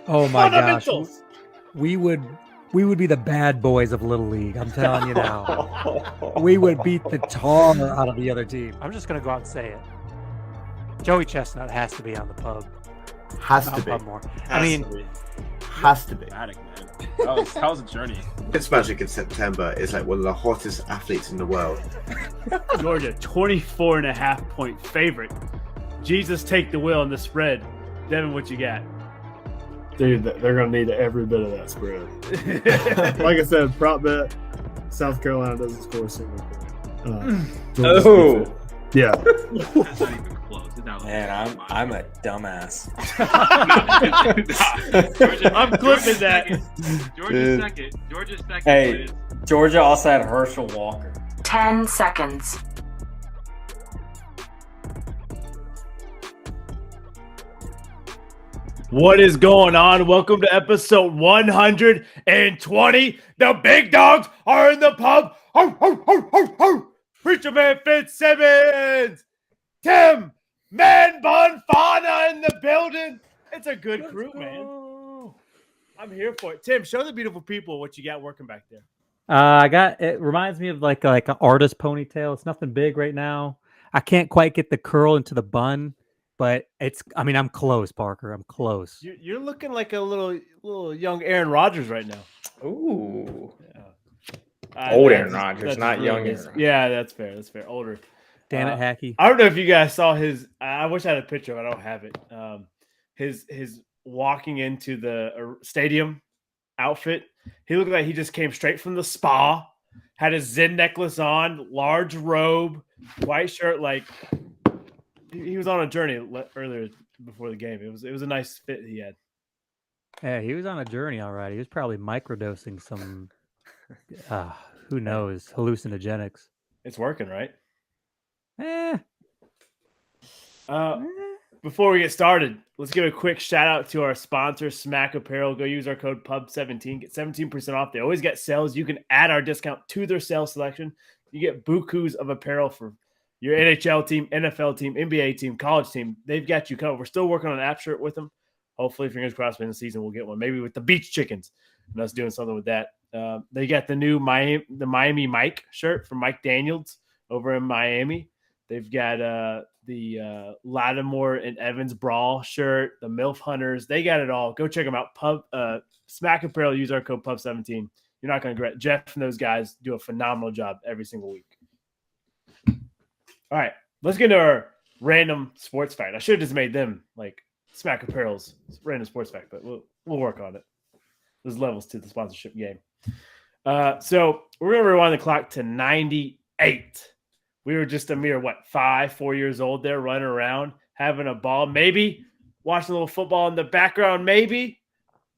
Oh my gosh, Fundamentals. we would be the bad boys of Little League. I'm telling you now, we would beat the tar out of the other team. I'm just gonna go out and say it. Joey Chestnut has to be on the pub. Has to be. More. I mean, Has to be. Dramatic, man. That was a journey. Fitzmagic in September is like one of the hottest athletes in the world. Georgia, 24.5-point favorite. Jesus, take the wheel in the spread. Devin, what you got? Dude, they're going to need every bit of that spread. Like I said, prop bet, South Carolina doesn't score a single point. Oh. Yeah. That's not even close. Man, I'm a dumbass. I'm clipping that. Georgia's second. Hey, Georgia also had Herschel Walker. 10 seconds. What is going on? Welcome to episode 120. The big dogs are in the pub. Ho, ho, ho, ho, ho. Preacher Man Fitzsimmons. Tim Man Bonfana in the building. It's a good crew, man. I'm here for it. Tim, show the beautiful people what you got working back there. It reminds me of like an artist ponytail. It's nothing big right now. I can't quite get the curl into the bun, but I'm close, Parker. I'm close. You're looking like a little young Aaron Rodgers right now. Ooh. Yeah. Old Aaron Rodgers, not young Aaron Rodgers. Yeah, that's fair. That's fair. Older. Damn it, Hacky. I don't know if you guys saw his. I wish I had a picture of it. I don't have it. His walking into the stadium outfit. He looked like he just came straight from the spa. Had his Zen necklace on, large robe, white shirt. Like he was on a journey earlier before the game. It was a nice fit he had. Yeah, he was on a journey, all right. He was probably microdosing some, who knows, hallucinogenics. It's working, right? Eh. Before we get started, let's give a quick shout out to our sponsor, Smack Apparel. Go use our code PUB17. Get 17% off. They always get sales. You can add our discount to their sales selection. You get bukus of apparel for your NHL team, NFL team, NBA team, college team. They've got you covered. We're still working on an app shirt with them. Hopefully, fingers crossed, in the season we'll get one. Maybe with the Beach Chickens and us doing something with that. They got the new Miami Mike shirt from Mike Daniels over in Miami. They've got the Lattimore and Evans Brawl shirt, the MILF Hunters. They got it all. Go check them out. Smack Apparel, use our code PUB17. You're not going to regret. Jeff and those guys do a phenomenal job every single week. All right, let's get into our random sports fact. I should have just made them like Smack Apparel's random sports fact, but we'll work on it. There's levels to the sponsorship game. So we're going to rewind the clock to 98. We were just a mere, 4 years old there, running around, having a ball, maybe watching a little football in the background, maybe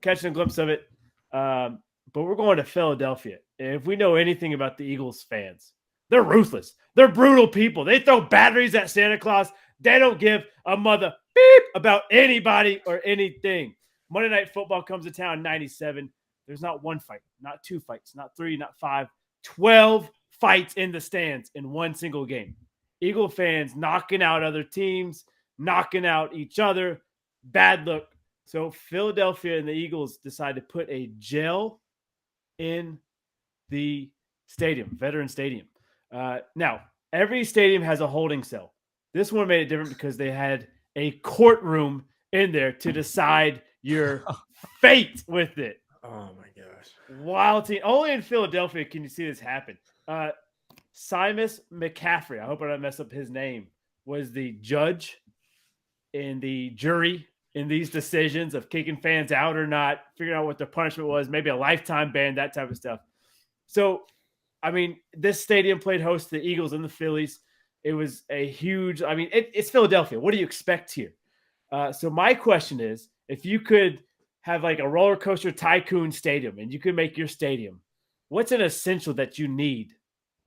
catching a glimpse of it. But we're going to Philadelphia. And if we know anything about the Eagles fans, they're ruthless. They're brutal people. They throw batteries at Santa Claus. They don't give a mother beep about anybody or anything. Monday Night Football comes to town in 97. There's not one fight, not two fights, not three, not five, 12 fights in the stands in one single game. Eagle fans knocking out other teams, knocking out each other. Bad look. So Philadelphia and the Eagles decide to put a jail in the stadium, Veteran Stadium. Now, every stadium has a holding cell. This one made it different because they had a courtroom in there to decide your fate with it. Oh, my gosh. Wild team. Only in Philadelphia can you see this happen. Simus McCaffrey, I hope I don't mess up his name, was the judge and the jury in these decisions of kicking fans out or not, figuring out what their punishment was, maybe a lifetime ban, that type of stuff. So, I mean, this stadium played host to the Eagles and the Phillies. It was a huge, it's Philadelphia. What do you expect here? So my question is, if you could have like a roller coaster tycoon stadium and you could make your stadium, what's an essential that you need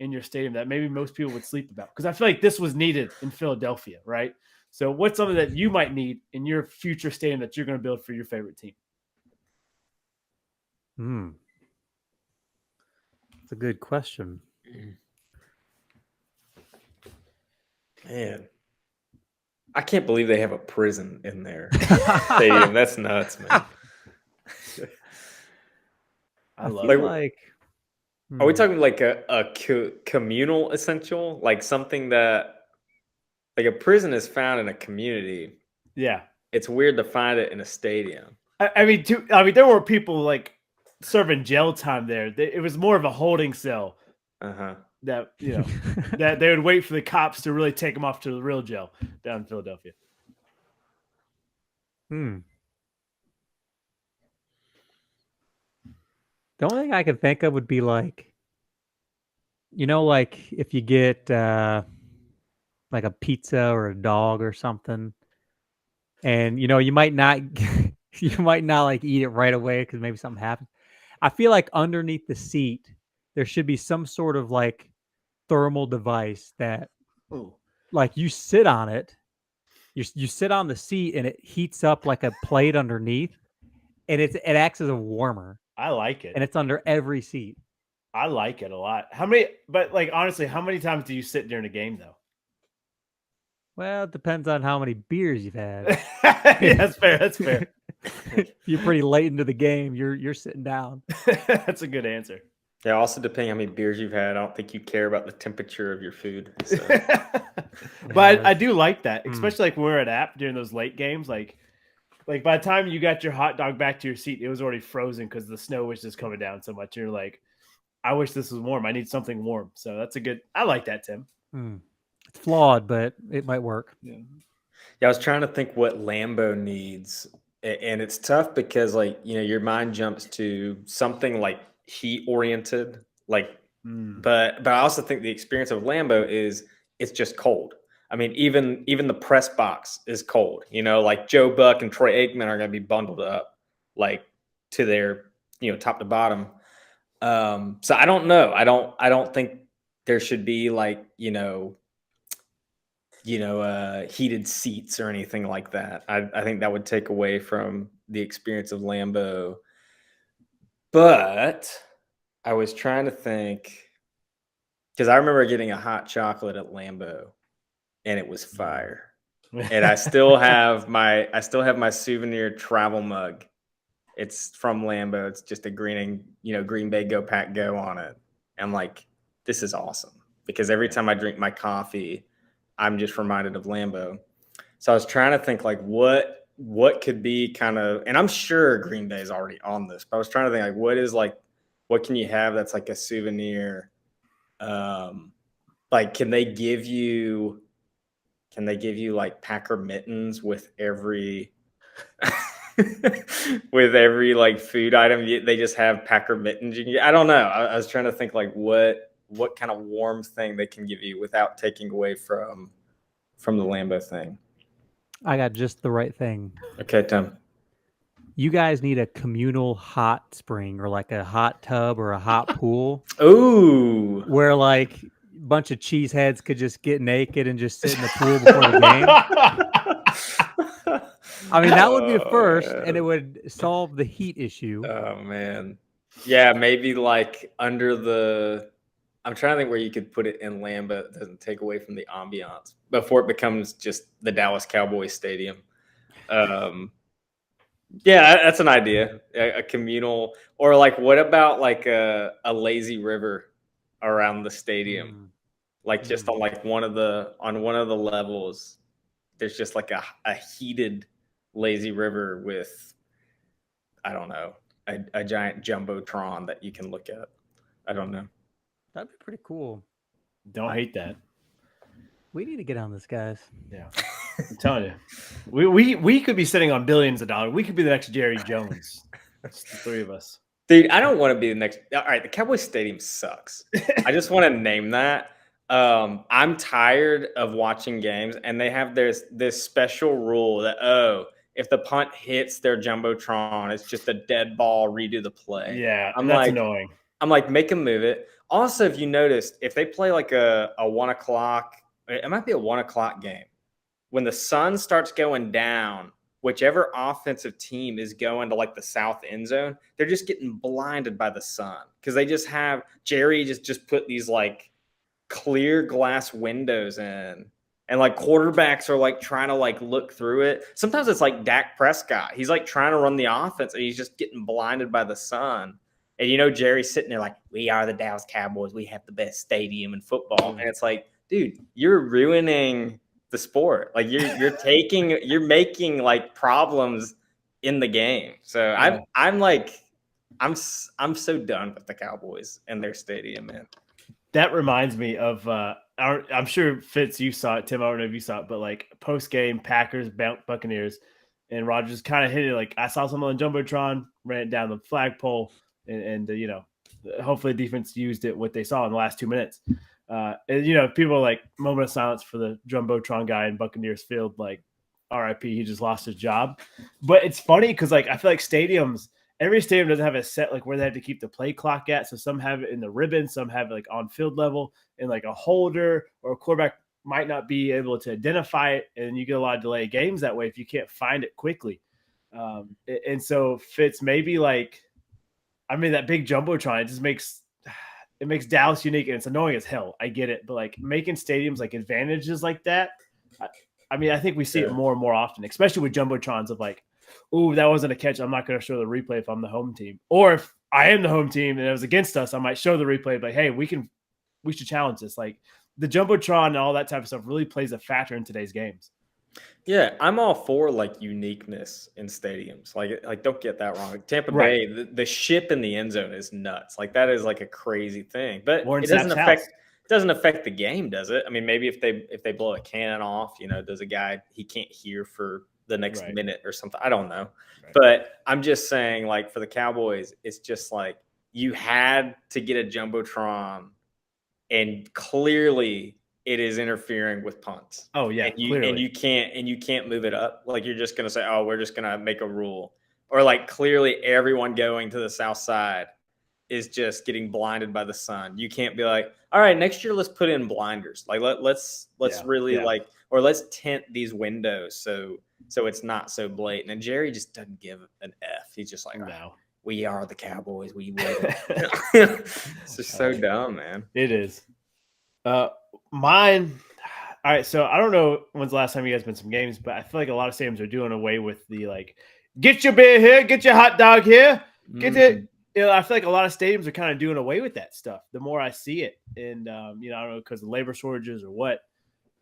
in your stadium that maybe most people would sleep about? Because I feel like this was needed in Philadelphia, right? So what's something that you might need in your future stadium that you're going to build for your favorite team? That's a good question. Man, I can't believe they have a prison in their stadium. That's nuts, man. I love feel it. like. Are we talking like a communal essential? Like something that, like a prison is found in a community. Yeah. It's weird to find it in a stadium. I mean, there were people like serving jail time there. It was more of a holding cell. That that they would wait for the cops to really take them off to the real jail down in Philadelphia. The only thing I can think of would be like, like if you get like a pizza or a dog or something, and you might not like eat it right away because maybe something happened. I feel like underneath the seat there should be some sort of like thermal device that, like, you sit on it, you sit on the seat and it heats up like a plate underneath, and it acts as a warmer. I like it, and it's under every seat. I like it a lot. But like honestly, how many times do you sit during a game though? Well, it depends on how many beers you've had. Yeah, that's fair. That's fair. If you're pretty late into the game, you're sitting down. That's a good answer. Yeah, also depending how many beers you've had, I don't think you care about the temperature of your food. So. But I do like that, especially like when we're at App during those late games. Like by the time you got your hot dog back to your seat, it was already frozen because the snow was just coming down so much. You're like, I wish this was warm. I need something warm. So that's I like that, Tim. It's flawed, but it might work. Yeah, I was trying to think what Lambeau needs, and it's tough because your mind jumps to something like heat oriented, but I also think the experience of Lambeau is it's just cold. I mean, even the press box is cold. Like Joe Buck and Troy Aikman are going to be bundled up like to their top to bottom. So I don't know. I don't think there should be heated seats or anything like that. I think that would take away from the experience of Lambeau. But I was trying to think, because I remember getting a hot chocolate at Lambeau, and it was fire. And I still have my souvenir travel mug. It's from Lambeau. It's just a Green Bay Go Pack Go on it. I'm like, this is awesome, because every time I drink my coffee, I'm just reminded of Lambeau. So I was trying to think like what could be kind of, and I'm sure Green Bay is already on this, but I was trying to think like what can you have that's like a souvenir? Like can they give you like Packer mittens with every with every like food item? They just have Packer mittens. I don't know. I was trying to think like what kind of warm thing they can give you without taking away from the Lambeau thing. I got just the right thing. Okay, Tim. You guys need a communal hot spring or like a hot tub or a hot pool. Ooh. Where like a bunch of cheeseheads could just get naked and just sit in the pool before the game. I mean, that would be the first, and it would solve the heat issue. Oh, man. Yeah, maybe like under the... I'm trying to think where you could put it in Lambeau that doesn't take away from the ambiance before it becomes just the Dallas Cowboys Stadium. Yeah, that's an idea. A communal, or like, what about like a lazy river around the stadium? Like just on like one of the levels, there's just like a heated lazy river with, I don't know, a giant jumbotron that you can look at. I don't know. That'd be pretty cool. Don't hate that. We need to get on this, guys. Yeah, I'm telling you, we could be sitting on billions of dollars. We could be the next Jerry Jones. It's the three of us. Dude, I don't want to be the next. All right, the Cowboys Stadium sucks. I just want to name that. I'm tired of watching games, and they have this special rule that if the punt hits their jumbotron, it's just a dead ball. Redo the play. Yeah, I'm that's like, annoying. I'm like, make them move it. Also, if you noticed, if they play like a 1 o'clock, it might be a 1 o'clock game. When the sun starts going down, whichever offensive team is going to like the south end zone, they're just getting blinded by the sun because they just have Jerry just put these like clear glass windows in, and like quarterbacks are like trying to like look through it. Sometimes it's like Dak Prescott. He's like trying to run the offense and he's just getting blinded by the sun. And Jerry's sitting there like, we are the Dallas Cowboys. We have the best stadium in football. And it's like, dude, you're ruining the sport. Like you're making like problems in the game. So I'm so done with the Cowboys and their stadium, man. That reminds me of I'm sure Fitz, you saw it, Tim. I don't know if you saw it, but like post game Packers Buccaneers, and Rodgers kind of hit it like I saw something on Jumbotron, ran it down the flagpole, and hopefully the defense used it what they saw in the last 2 minutes. And people are like moment of silence for the Jumbotron guy in Buccaneers field, like R.I.P. He just lost his job. But it's funny because like I feel like every stadium doesn't have a set like where they have to keep the play clock at. So some have it in the ribbon, some have it like on field level, and like a holder or a quarterback might not be able to identify it, and you get a lot of delay games that way if you can't find it quickly. And so Fitz, maybe like, I mean, that big Jumbotron, it makes Dallas unique, and it's annoying as hell. I get it, but like making stadiums like advantages like that, I mean, I think we see it more and more often, especially with Jumbotrons of like, ooh, that wasn't a catch. I'm not going to show the replay if I'm the home team. Or if I am the home team and it was against us, I might show the replay, like, hey, we should challenge this. Like the Jumbotron and all that type of stuff really plays a factor in today's games. Yeah, I'm all for like uniqueness in stadiums. Like don't get that wrong. Like, Tampa Bay, the ship in the end zone is nuts. Like that is like a crazy thing. But it doesn't affect the game, does it? I mean, maybe if they blow a cannon off, does a guy he can't hear for the next minute or something. I don't know. Right. But I'm just saying, like, for the Cowboys, it's just like you had to get a Jumbotron, and clearly it is interfering with punts. Oh, yeah. And you can't move it up. Like, you're just gonna say, oh, we're just gonna make a rule. Or like clearly everyone going to the south side is just getting blinded by the sun. You can't be like, all right, next year let's put in blinders. Like let's like, or let's tint these windows so it's not so blatant. And Jerry just doesn't give an F. He's just like, no, we are the Cowboys. We win. It's just so dumb, man. It is. Mine. All right. So I don't know when's the last time you guys been to some games, but I feel like a lot of stadiums are doing away with the like, get your beer here, get your hot dog here, get it. I feel like a lot of stadiums are kind of doing away with that stuff. The more I see it, and I don't know because of labor shortages or what.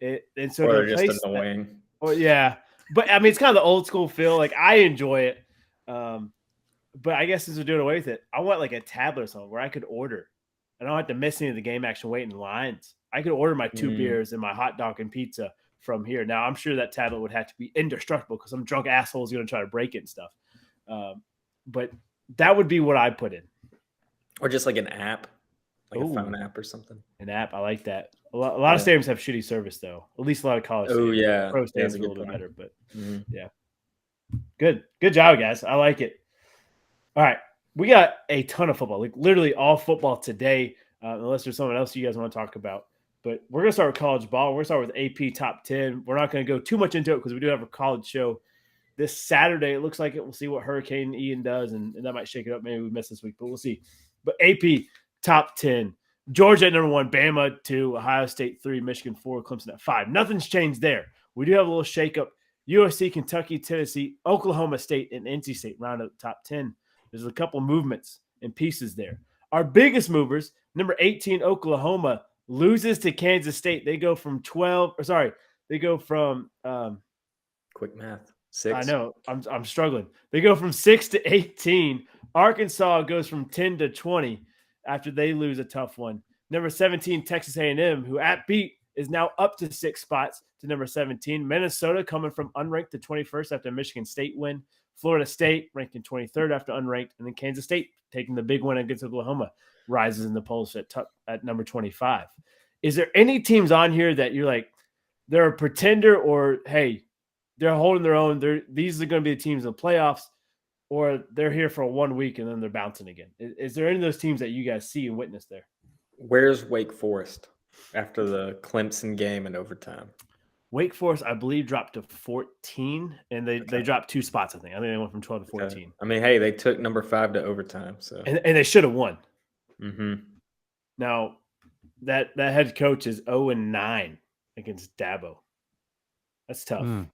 And so they're just annoying. Yeah. But I mean, it's kind of the old school feel. Like I enjoy it. But I guess since we're doing away with it, I want like a tablet or something where I could order. I don't have to miss any of the game action waiting in lines. I could order my 2 beers and my hot dog and pizza from here. Now, I'm sure that tablet would have to be indestructible because some drunk asshole is going to try to break it and stuff. But that would be what I put in. Or just like an app, like a phone app or something. An app. I like that. A lot of stadiums have shitty service, though. At least a lot of college stadiums. Oh, yeah. Pro stadiums are a little bit better. But, yeah. Good job, guys. I like it. All right. We got a ton of football. Like literally all football today, unless there's something else you guys want to talk about. But we're going to start with college ball. We're going to start with AP Top 10. We're not going to go too much into it because we do have a college show this Saturday. It looks like it. We'll see what Hurricane Ian does, and that might shake it up. Maybe we miss this week, but we'll see. But AP Top 10. Georgia at number 1, Bama 2, Ohio State 3, Michigan 4, Clemson at 5. Nothing's changed there. We do have a little shakeup. USC, Kentucky, Tennessee, Oklahoma State, and NC State round out the top 10. There's a couple movements and pieces there. Our biggest movers, number 18, Oklahoma, loses to Kansas State. They go from quick math. 6. I know. I'm struggling. They go from 6 to 18. Arkansas goes from 10 to 20 after they lose a tough one. Number 17, Texas A&M, who at beat is now up to 6 spots to number 17. Minnesota coming from unranked to 21st after a Michigan State win. Florida State ranked in 23rd after unranked. And then Kansas State taking the big win against Oklahoma rises in the polls at number 25. Is there any teams on here that you're like, they're a pretender or, hey, they're holding their own. These are going to be the teams in the playoffs, or they're here for 1 week and then they're bouncing again. Is there any of those teams that you guys see and witness there? Where's Wake Forest after the Clemson game in overtime? Wake Forest, I believe, dropped to 14, and they dropped 2 spots, I think. I think they went from 12 to 14. Okay. I mean, hey, they took number 5 to overtime. So and they should have won. Mm-hmm. Now, that head coach is 0-9 against Dabo. That's tough.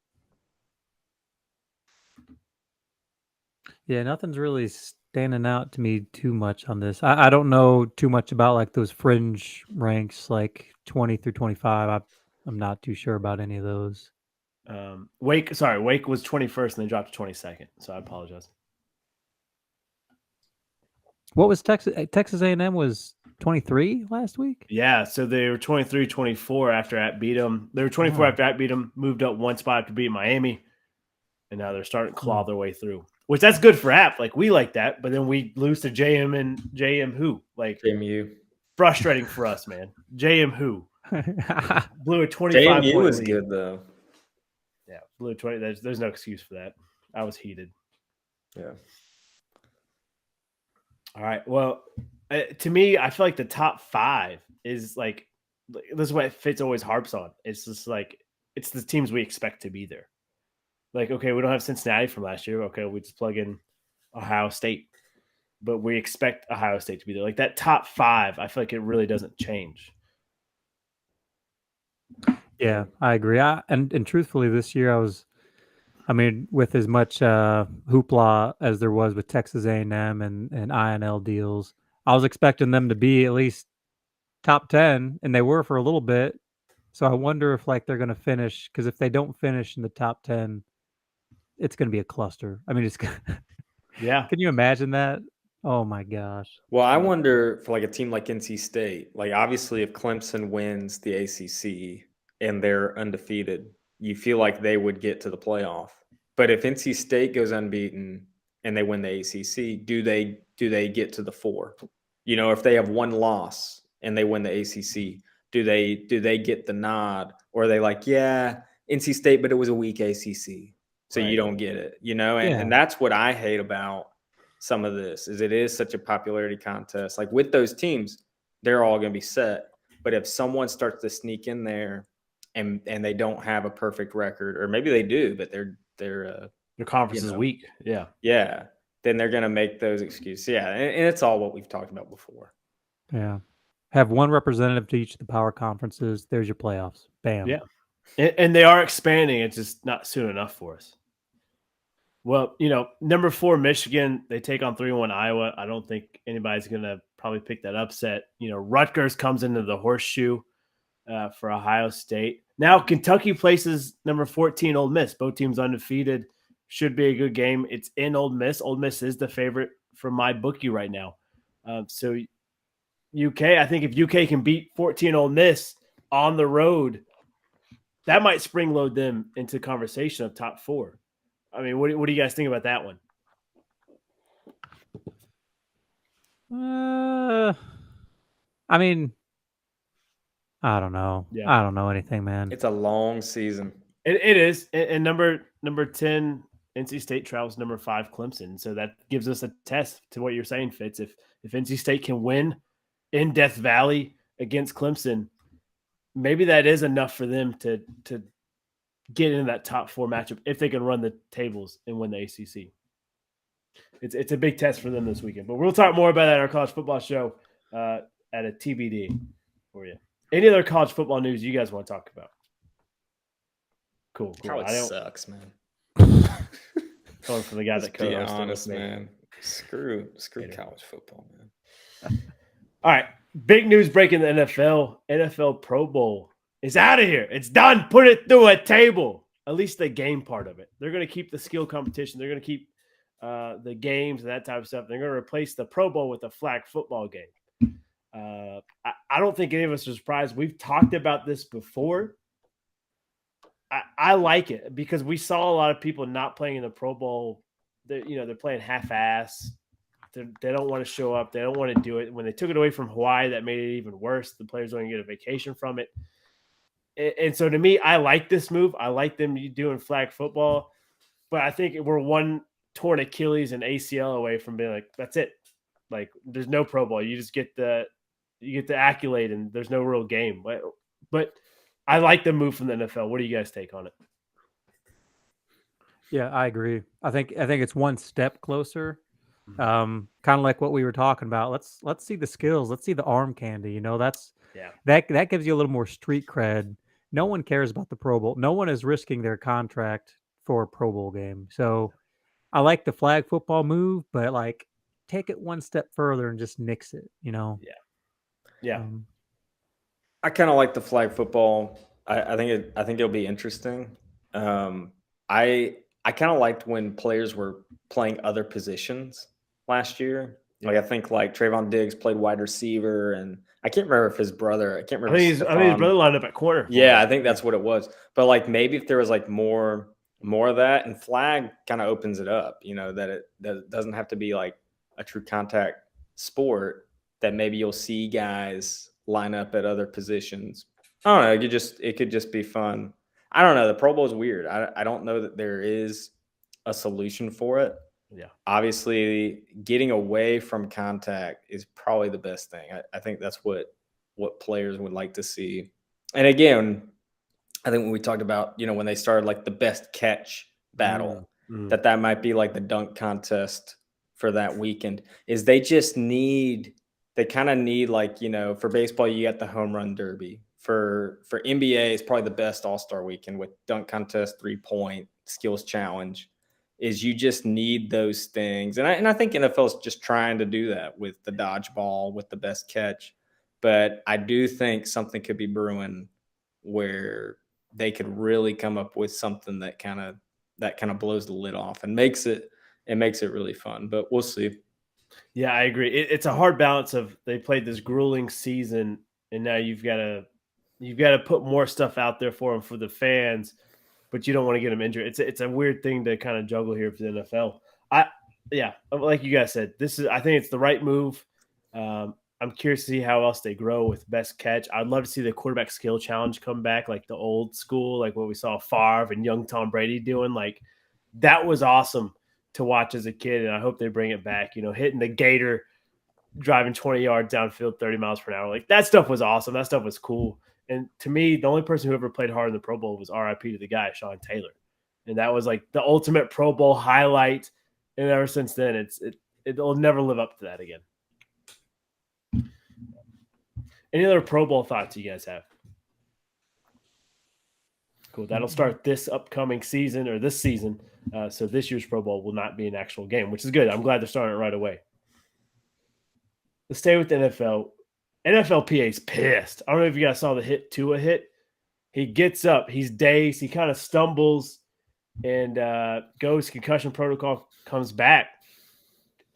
Yeah, nothing's really standing out to me too much on this. I don't know too much about like those fringe ranks, like 20 through 25. I'm not too sure about any of those. Wake was 21st and they dropped to 22nd. So I apologize. What was Texas? Texas A&M was 23 last week. Yeah, so they were 23-24 after App beat them. They were 24 after App beat them, moved up one spot after beating Miami, and now they're starting to claw their way through. Which that's good for App. Like we like that, but then we lose to JM and JM who? Like JMU. Frustrating for us, man. JM who? Blew a 25 JMU point was lead. good though. Yeah, blew a 20. There's no excuse for that. I was heated. Yeah. All right. Well, to me, I feel like the top 5 is like this is what Fitz always harps on. It's just like it's the teams we expect to be there. Like, okay, we don't have Cincinnati from last year. Okay, we just plug in Ohio State, but we expect Ohio State to be there. Like that top 5, I feel like it really doesn't change. Yeah, I agree. And truthfully, this year with as much hoopla as there was with Texas A&M and INL deals, I was expecting them to be at least top 10, and they were for a little bit. So I wonder if like they're going to finish, because if they don't finish in the top 10, it's going to be a cluster. I mean, it's yeah. Can you imagine that? Oh my gosh. Well, I wonder for like a team like NC State, like obviously if Clemson wins the ACC and they're undefeated, you feel like they would get to the playoff. But if NC State goes unbeaten and they win the ACC, do they get to the 4? You know, if they have one loss and they win the ACC, do they get the nod, or are they like, yeah, NC State, but it was a weak ACC, so you don't get it, you know? And that's what I hate about some of this is it is such a popularity contest. Like with those teams, they're all going to be set. But if someone starts to sneak in there and they don't have a perfect record, or maybe they do, but their conference is weak. Yeah. Yeah. Then they're going to make those excuses. Yeah. And it's all what we've talked about before. Yeah. Have one representative to each of the power conferences. There's your playoffs. Bam. Yeah. And they are expanding. It's just not soon enough for us. Well, you know, number 4, Michigan, they take on 3-1 Iowa. I don't think anybody's going to probably pick that upset. You know, Rutgers comes into the horseshoe for Ohio State. Now, Kentucky places number 14 Ole Miss. Both teams undefeated. Should be a good game. It's in Ole Miss. Ole Miss is the favorite from my bookie right now. So UK, I think if UK can beat 14 Ole Miss on the road, that might spring load them into conversation of top 4. I mean, what do you guys think about that one? I mean, I don't know. Yeah. I don't know anything, man. It's a long season. It is. And number 10, NC State travels number 5, Clemson. So that gives us a test to what you're saying, Fitz. If NC State can win in Death Valley against Clemson, maybe that is enough for them to get into that top 4 matchup if they can run the tables and win the ACC. It's a big test for them this weekend. But we'll talk more about that in our college football show at a TBD for you. Any other college football news you guys want to talk about? Cool. College sucks, man. Coming from the guy that be honest, man. Screw college football, man. All right. Big news breaking the NFL. NFL Pro Bowl is out of here. It's done. Put it through a table. At least the game part of it. They're going to keep the skill competition. They're going to keep the games and that type of stuff. They're going to replace the Pro Bowl with a flag football game. I don't think any of us are surprised. We've talked about this before. I like it because we saw a lot of people not playing in the Pro Bowl. They're playing half-ass. They don't want to show up. They don't want to do it. When they took it away from Hawaii, that made it even worse. The players don't even get a vacation from it. And so to me, I like this move. I like them doing flag football. But I think we're one torn Achilles and ACL away from being like, that's it. Like, there's no Pro Bowl. You just get the accolade and there's no real game. But I like the move from the NFL. What do you guys take on it? Yeah, I agree. I think it's one step closer. Kind of like what we were talking about. Let's see the skills. Let's see the arm candy. You know, that gives you a little more street cred. No one cares about the Pro Bowl. No one is risking their contract for a Pro Bowl game. So I like the flag football move, but like take it one step further and just nix it. Yeah. I kind of like the flag football. I think it'll be interesting. I kind of liked when players were playing other positions last year. Like I think like Trayvon Diggs played wide receiver, and I can't remember if his brother. I can't remember. I think his brother lined up at corner. Yeah, I think that's what it was. But like maybe if there was like more of that, and flag kind of opens it up. That it doesn't have to be like a true contact sport. That maybe you'll see guys line up at other positions. I don't know. It could just be fun. I don't know. The Pro Bowl is weird. I don't know that there is a solution for it. Yeah. Obviously, getting away from contact is probably the best thing. I think that's what players would like to see. And again, I think when we talked about, when they started like the best catch battle, that might be like the dunk contest for that weekend, is they kind of need like, for baseball, you got the home run derby. For NBA, it's probably the best all-star weekend with dunk contest, 3-point, skills challenge. Is you just need those things. And I think NFL is just trying to do that with the dodgeball, with the best catch. But I do think something could be brewing where they could really come up with something that kind of blows the lid off and makes it really fun. But we'll see. Yeah, I agree. It's a hard balance of they played this grueling season, and now you've got to put more stuff out there for them for the fans, but you don't want to get them injured. It's a weird thing to kind of juggle here for the NFL. Like you guys said, I think it's the right move. I'm curious to see how else they grow with best catch. I'd love to see the quarterback skill challenge come back, like the old school, like what we saw Favre and young Tom Brady doing. Like that was awesome to watch as a kid, and I hope they bring it back. Hitting the gator, driving 20 yards downfield, 30 miles per hour. Like that stuff was awesome. That stuff was cool. And to me, the only person who ever played hard in the Pro Bowl was RIP to the guy, Sean Taylor. And that was like the ultimate Pro Bowl highlight. And ever since then, it'll never live up to that again. Any other Pro Bowl thoughts you guys have? Cool. That'll start this upcoming season or this season. So this year's Pro Bowl will not be an actual game, which is good. I'm glad they're starting it right away. Let's stay with the NFL. NFLPA's pissed. I don't know if you guys saw the Tua hit. He gets up. He's dazed. He kind of stumbles and goes concussion protocol, comes back,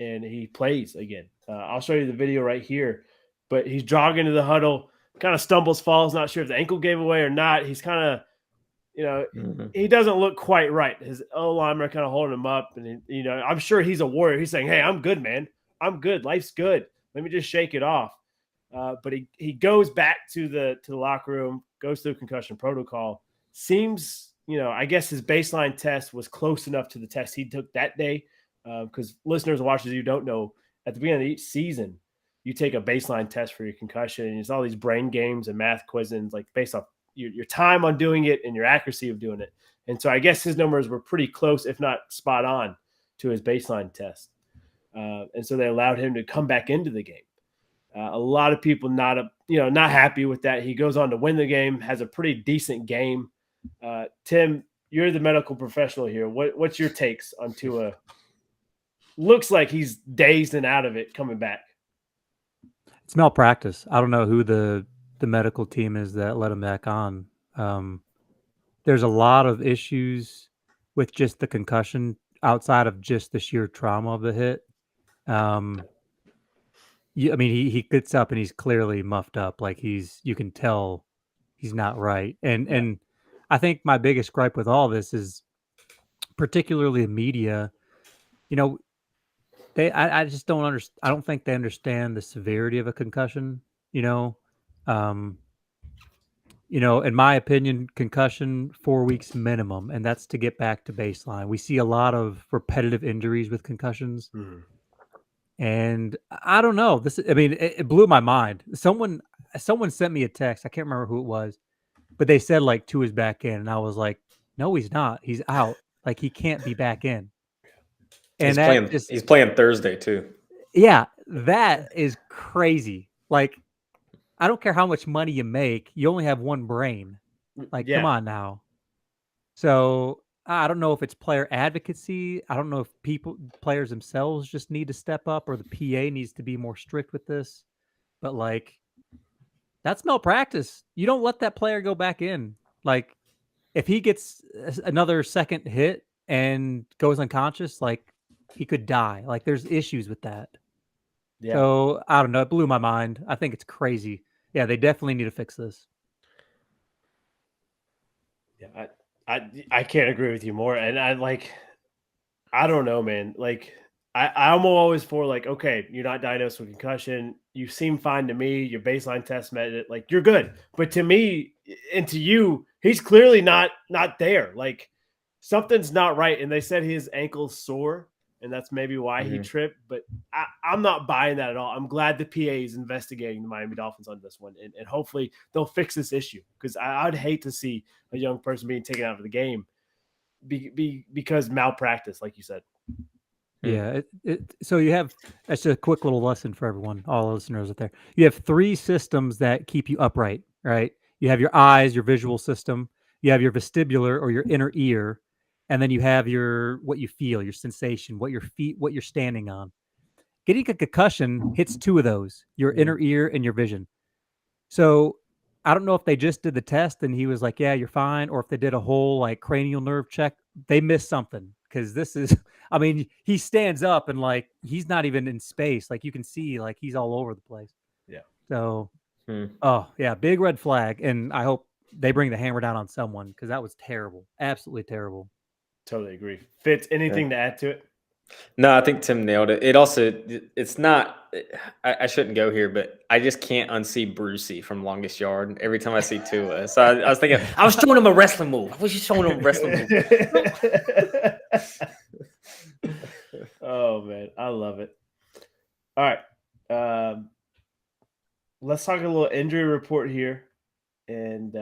and he plays again. I'll show you the video right here. But he's jogging to the huddle, kind of stumbles, falls, not sure if the ankle gave away or not. He's kind of, he doesn't look quite right. His O-lineman kind of holding him up. And, I'm sure he's a warrior. He's saying, hey, I'm good, man. I'm good. Life's good. Let me just shake it off. But he goes back to the locker room, goes through concussion protocol. Seems, I guess his baseline test was close enough to the test he took that day. Because listeners and watchers, you don't know, at the beginning of each season, you take a baseline test for your concussion, and it's all these brain games and math quizzes, like based off your time on doing it and your accuracy of doing it. And so I guess his numbers were pretty close, if not spot on, to his baseline test. And so they allowed him to come back into the game. A lot of people not happy with that. He goes on to win the game, has a pretty decent game. Tim, you're the medical professional here. What's your takes on Tua? Looks like he's dazed and out of it coming back. It's malpractice. I don't know who the medical team is that let him back on. There's a lot of issues with just the concussion outside of just the sheer trauma of the hit. He gets up and he's clearly muffed up. Like you can tell he's not right. And I think my biggest gripe with all this is particularly the media, I just don't understand. I don't think they understand the severity of a concussion. In my opinion, concussion 4 weeks minimum, and that's to get back to baseline. We see a lot of repetitive injuries with concussions, and I don't know. It blew my mind. Someone sent me a text. I can't remember who it was, but they said like Tua's back in, and I was like, no, he's not. He's out. Like he can't be back in. And he's playing Thursday too. Yeah, that is crazy. Like, I don't care how much money you make, you only have one brain. Like, come on now. So I don't know if it's player advocacy. I don't know if players themselves just need to step up, or the PA needs to be more strict with this. But like, that's malpractice. You don't let that player go back in. Like, if he gets another second hit and goes unconscious, like he could die. Like, there's issues with that. Yeah. So I don't know. It blew my mind. I think it's crazy. Yeah, they definitely need to fix this. Yeah, I can't agree with you more. And I don't know, man. Like I'm always for like, okay, you're not diagnosed with concussion. You seem fine to me. Your baseline test met it. Like you're good. But to me and to you, he's clearly not there. Like something's not right. And they said his ankle's sore, and that's maybe why he tripped. But I'm not buying that at all. I'm glad the PA is investigating the Miami Dolphins on this one, and hopefully they'll fix this issue, because I'd hate to see a young person being taken out of the game because malpractice, like you said. Yeah. So you have, that's just a quick little lesson for everyone, all the listeners out there. You have 3 systems that keep you upright, right? You have your eyes, your visual system. You have your vestibular or your inner ear. And then you have what you feel, your sensation, what your feet, what you're standing on. Getting a concussion hits 2 of those, your inner ear and your vision. So I don't know if they just did the test and he was like, yeah, you're fine. Or if they did a whole like cranial nerve check, they missed something. Because this is, I mean, he stands up and like, he's not even in space. Like you can see, like he's all over the place. Yeah. So, oh yeah, big red flag. And I hope they bring the hammer down on someone, because that was terrible. Absolutely terrible. Totally agree. Fitz, anything to add to it? No, I think Tim nailed it. It also, it's not, I shouldn't go here, but I just can't unsee Brucey from Longest Yard every time I see Tua. So I was thinking, I was showing him a wrestling move. I was just showing him a wrestling move. Oh, man. I love it. All right. Let's talk a little injury report here. And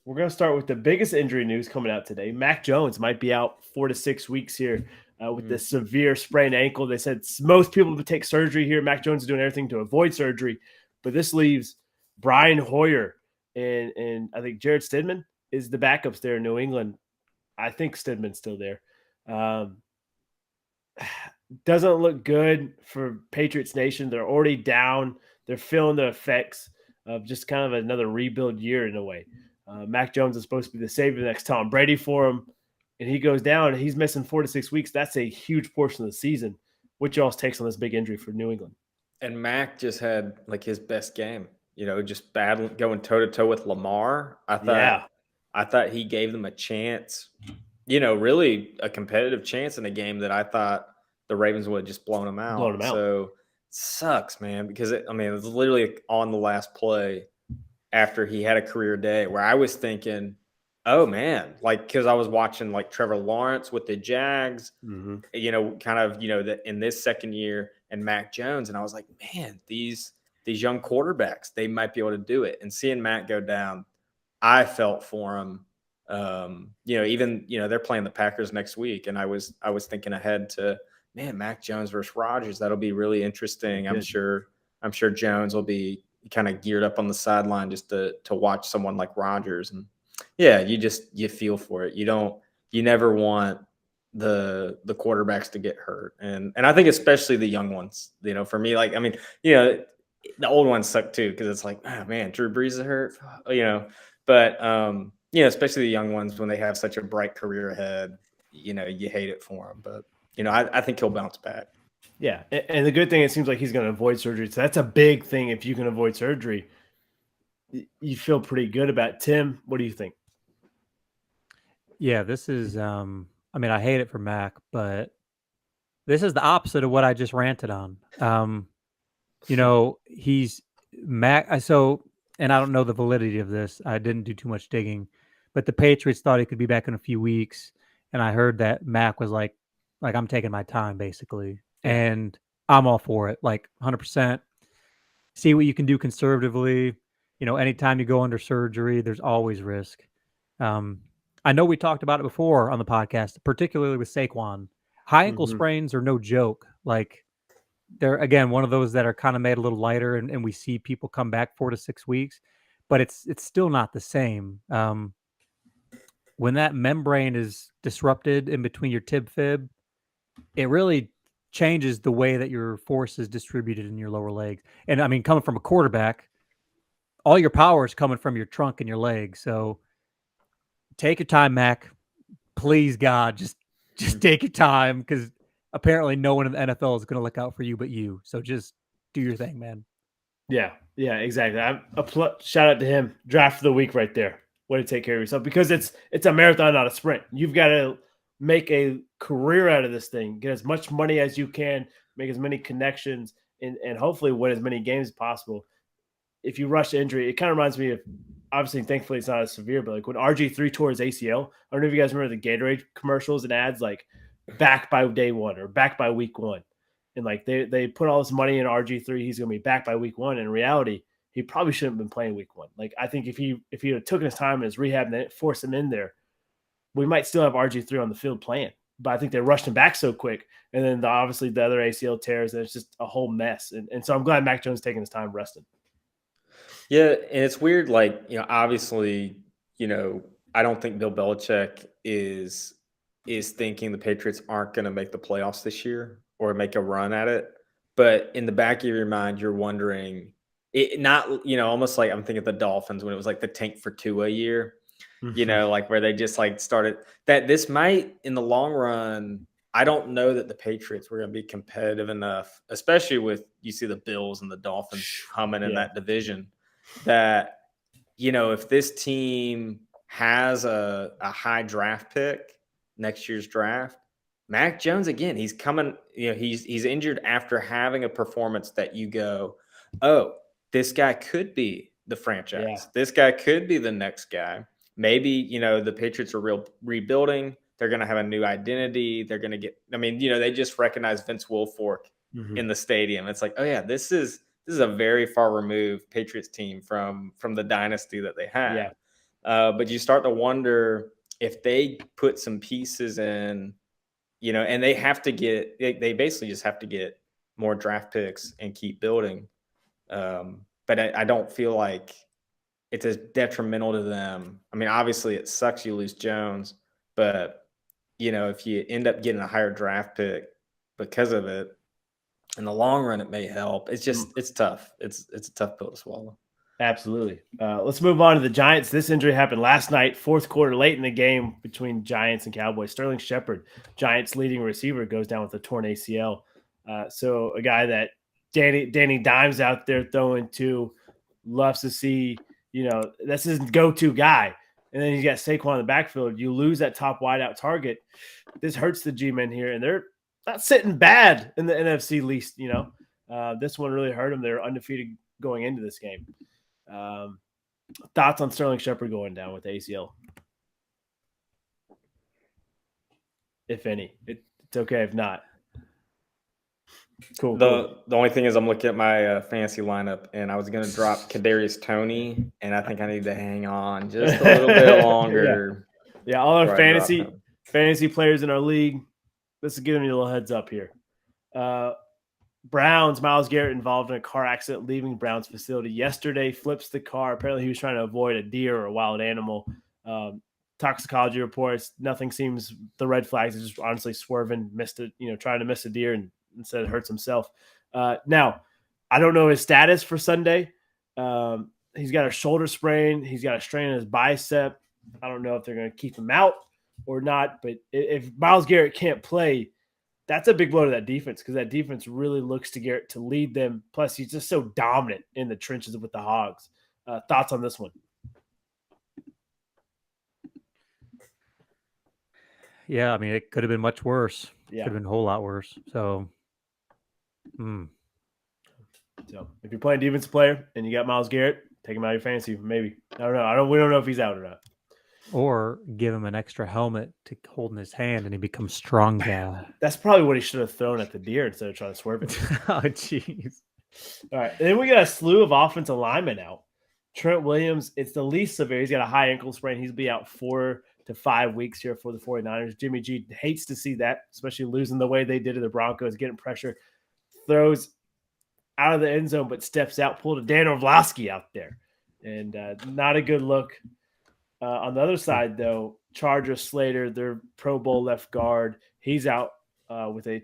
we're going to start with the biggest injury news coming out today. Mac Jones might be out 4 to 6 weeks here with this severe sprained ankle. They said most people would take surgery here. Mac Jones is doing everything to avoid surgery. But this leaves Brian Hoyer and I think Jared Stidham is the backups there in New England. I think Stidham's still there. Doesn't look good for Patriots Nation. They're already down. They're feeling the effects of just kind of another rebuild year in a way. Mac Jones is supposed to be the savior next Tom Brady for him, and he goes down. He's missing 4 to 6 weeks. That's a huge portion of the season. What y'all's takes on this big injury for New England? And Mac just had like his best game, just battling, going toe to toe with Lamar. I thought he gave them a chance, really a competitive chance in a game that I thought the Ravens would have just blown them out. So it sucks, man, because it was literally on the last play after he had a career day where I was thinking, oh man, like, because I was watching like Trevor Lawrence with the Jags, kind of, in this second year, and Mac Jones. And I was like, man, these young quarterbacks, they might be able to do it. And seeing Mac go down, I felt for him. Even, they're playing the Packers next week. And I was thinking ahead to, man, Mac Jones versus Rodgers. That'll be really interesting. I'm sure Jones will be kind of geared up on the sideline just to watch someone like Rodgers. And yeah, you feel for it. You never want the quarterbacks to get hurt. And I think especially the young ones, for me, like, the old ones suck too, because it's like, oh man, Drew Brees is hurt, but especially the young ones when they have such a bright career ahead, you hate it for them. But I think he'll bounce back. Yeah, and the good thing, it seems like he's going to avoid surgery. So that's a big thing. If you can avoid surgery, you feel pretty good about it. Tim, what do you think? Yeah, this is, I hate it for Mac, but this is the opposite of what I just ranted on. He's Mac. So, and I don't know the validity of this. I didn't do too much digging, but the Patriots thought he could be back in a few weeks. And I heard that Mac was like, I'm taking my time, basically. And I'm all for it, like 100%. See what you can do conservatively. Anytime you go under surgery, there's always risk. I know we talked about it before on the podcast, particularly with Saquon. High ankle sprains are no joke. Like, they're, again, one of those that are kind of made a little lighter, and we see people come back 4 to 6 weeks, but it's still not the same. when that membrane is disrupted in between your tib fib, it really changes the way that your force is distributed in your lower legs. And I mean, coming from a quarterback, all your power is coming from your trunk and your legs. So take your time, Mac. Please, God, just take your time, because apparently no one in the NFL is going to look out for you but you. So just do your thing, man. Yeah, exactly. Shout out to him. Draft of the week right there. Way to take care of yourself, because it's a marathon, not a sprint. You've got to make a career out of this thing, get as much money as you can, make as many connections, and hopefully win as many games as possible. If you rush to injury, it kind of reminds me of, obviously, thankfully it's not as severe, but like when RG3 tore his ACL. I don't know if you guys remember the Gatorade commercials and ads, like back by day one or back by week one. And like they put all this money in RG3, he's going to be back by week one. In reality, he probably shouldn't have been playing week one. Like, I think if he had taken his time in his rehab and forced him in there, we might still have RG3 on the field playing. But I think they rushed him back so quick. And then obviously the other ACL tears, and it's just a whole mess. And so I'm glad Mac Jones taking his time resting. Yeah, and it's weird, like, obviously, I don't think Bill Belichick is thinking the Patriots aren't going to make the playoffs this year or make a run at it. But in the back of your mind, you're wondering, almost like I'm thinking of the Dolphins when it was like the tank for Tua year, like where they just like started that this might, in the long run, I don't know that the Patriots were going to be competitive enough, especially with, you see the Bills and the Dolphins humming in that division, that, if this team has a high draft pick next year's draft, Mac Jones, again, he's coming, he's injured after having a performance that you go, oh, this guy could be the franchise. Yeah. This guy could be the next guy. Maybe, the Patriots are rebuilding. They're going to have a new identity. They're going to get, they just recognize Vince Wilfork in the stadium. It's like, oh yeah, this is a very far removed Patriots team from the dynasty that they had. Yeah. But you start to wonder if they put some pieces in, and they basically just have to get more draft picks and keep building. But I don't feel like it's as detrimental to them. Obviously it sucks you lose Jones, but if you end up getting a higher draft pick because of it, in the long run, it may help. It's tough. It's a tough pill to swallow. Absolutely. Let's move on to the Giants. This injury happened last night, fourth quarter, late in the game between Giants and Cowboys. Sterling Shepard, Giants' leading receiver, goes down with a torn ACL. So a guy that Danny Dimes out there throwing to, loves to see, that's his go-to guy. And then he's got Saquon in the backfield. You lose that top wideout target. This hurts the G-men here, and they're not sitting bad in the NFC least, This one really hurt them. They're undefeated going into this game. Thoughts on Sterling Shepard going down with ACL? If any. It's okay if not. Cool. The only thing is I'm looking at my fantasy lineup, and I was going to drop Kadarius Toney, and I think I need to hang on just a little bit longer. Yeah, all our fantasy players in our league, let's give them a little heads up here. Browns, Myles Garrett involved in a car accident leaving Browns facility yesterday, flips the car. Apparently he was trying to avoid a deer or a wild animal. Toxicology reports, nothing seems, the red flags is just honestly swerving, missed it, trying to miss a deer and instead hurts himself. Now, I don't know his status for Sunday. He's got a shoulder sprain. He's got a strain in his bicep. I don't know if they're going to keep him out or not, but if Myles Garrett can't play, that's a big blow to that defense, because that defense really looks to Garrett to lead them. Plus, he's just so dominant in the trenches with the Hogs. Thoughts on this one? Yeah, it could have been much worse. Yeah. Could have been a whole lot worse. So, So if you're playing defensive player and you got Myles Garrett, take him out of your fantasy. Maybe. I don't know. We don't know if he's out or not. Or give him an extra helmet to hold in his hand, and he becomes strong guy. That's probably what he should have thrown at the deer instead of trying to swerve it. Oh, jeez. All right. And then we got a slew of offensive linemen out. Trent Williams, it's the least severe. He's got a high ankle sprain. He's be out 4 to 5 weeks here for the 49ers. Jimmy G hates to see that, especially losing the way they did to the Broncos, getting pressure, throws out of the end zone, but steps out, pulled a Dan Orlovsky out there. And not a good look. On the other side, though, Charger Slater, their Pro Bowl left guard, he's out with a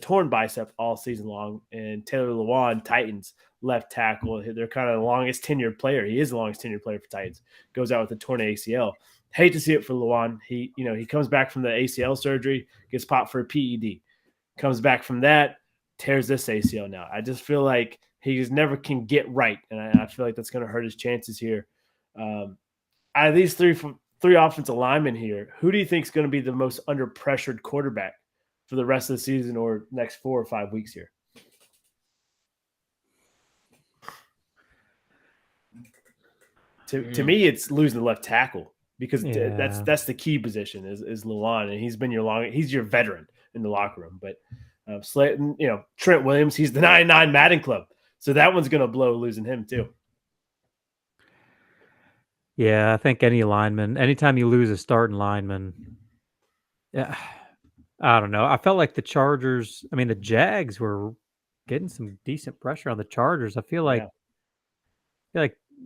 torn bicep all season long. And Taylor Lewan, Titans left tackle, they're kind of the longest tenured player. He is the longest tenured player for Titans. Goes out with a torn ACL. Hate to see it for Lewan. He comes back from the ACL surgery, gets popped for a PED, comes back from that, tears this ACL now. I just feel like he just never can get right, and I feel like that's going to hurt his chances here. Out of these three offensive linemen here, who do you think is going to be the most under pressured quarterback for the rest of the season or next 4 or 5 weeks here? To me, it's losing the left tackle because that's the key position is Lewan, and he's your veteran in the locker room. But Slayton, Trent Williams, he's the 99 Madden Club, so that one's going to blow losing him too. Yeah, I think anytime you lose a starting lineman, I don't know. I felt like the Jags were getting some decent pressure on the Chargers. I feel like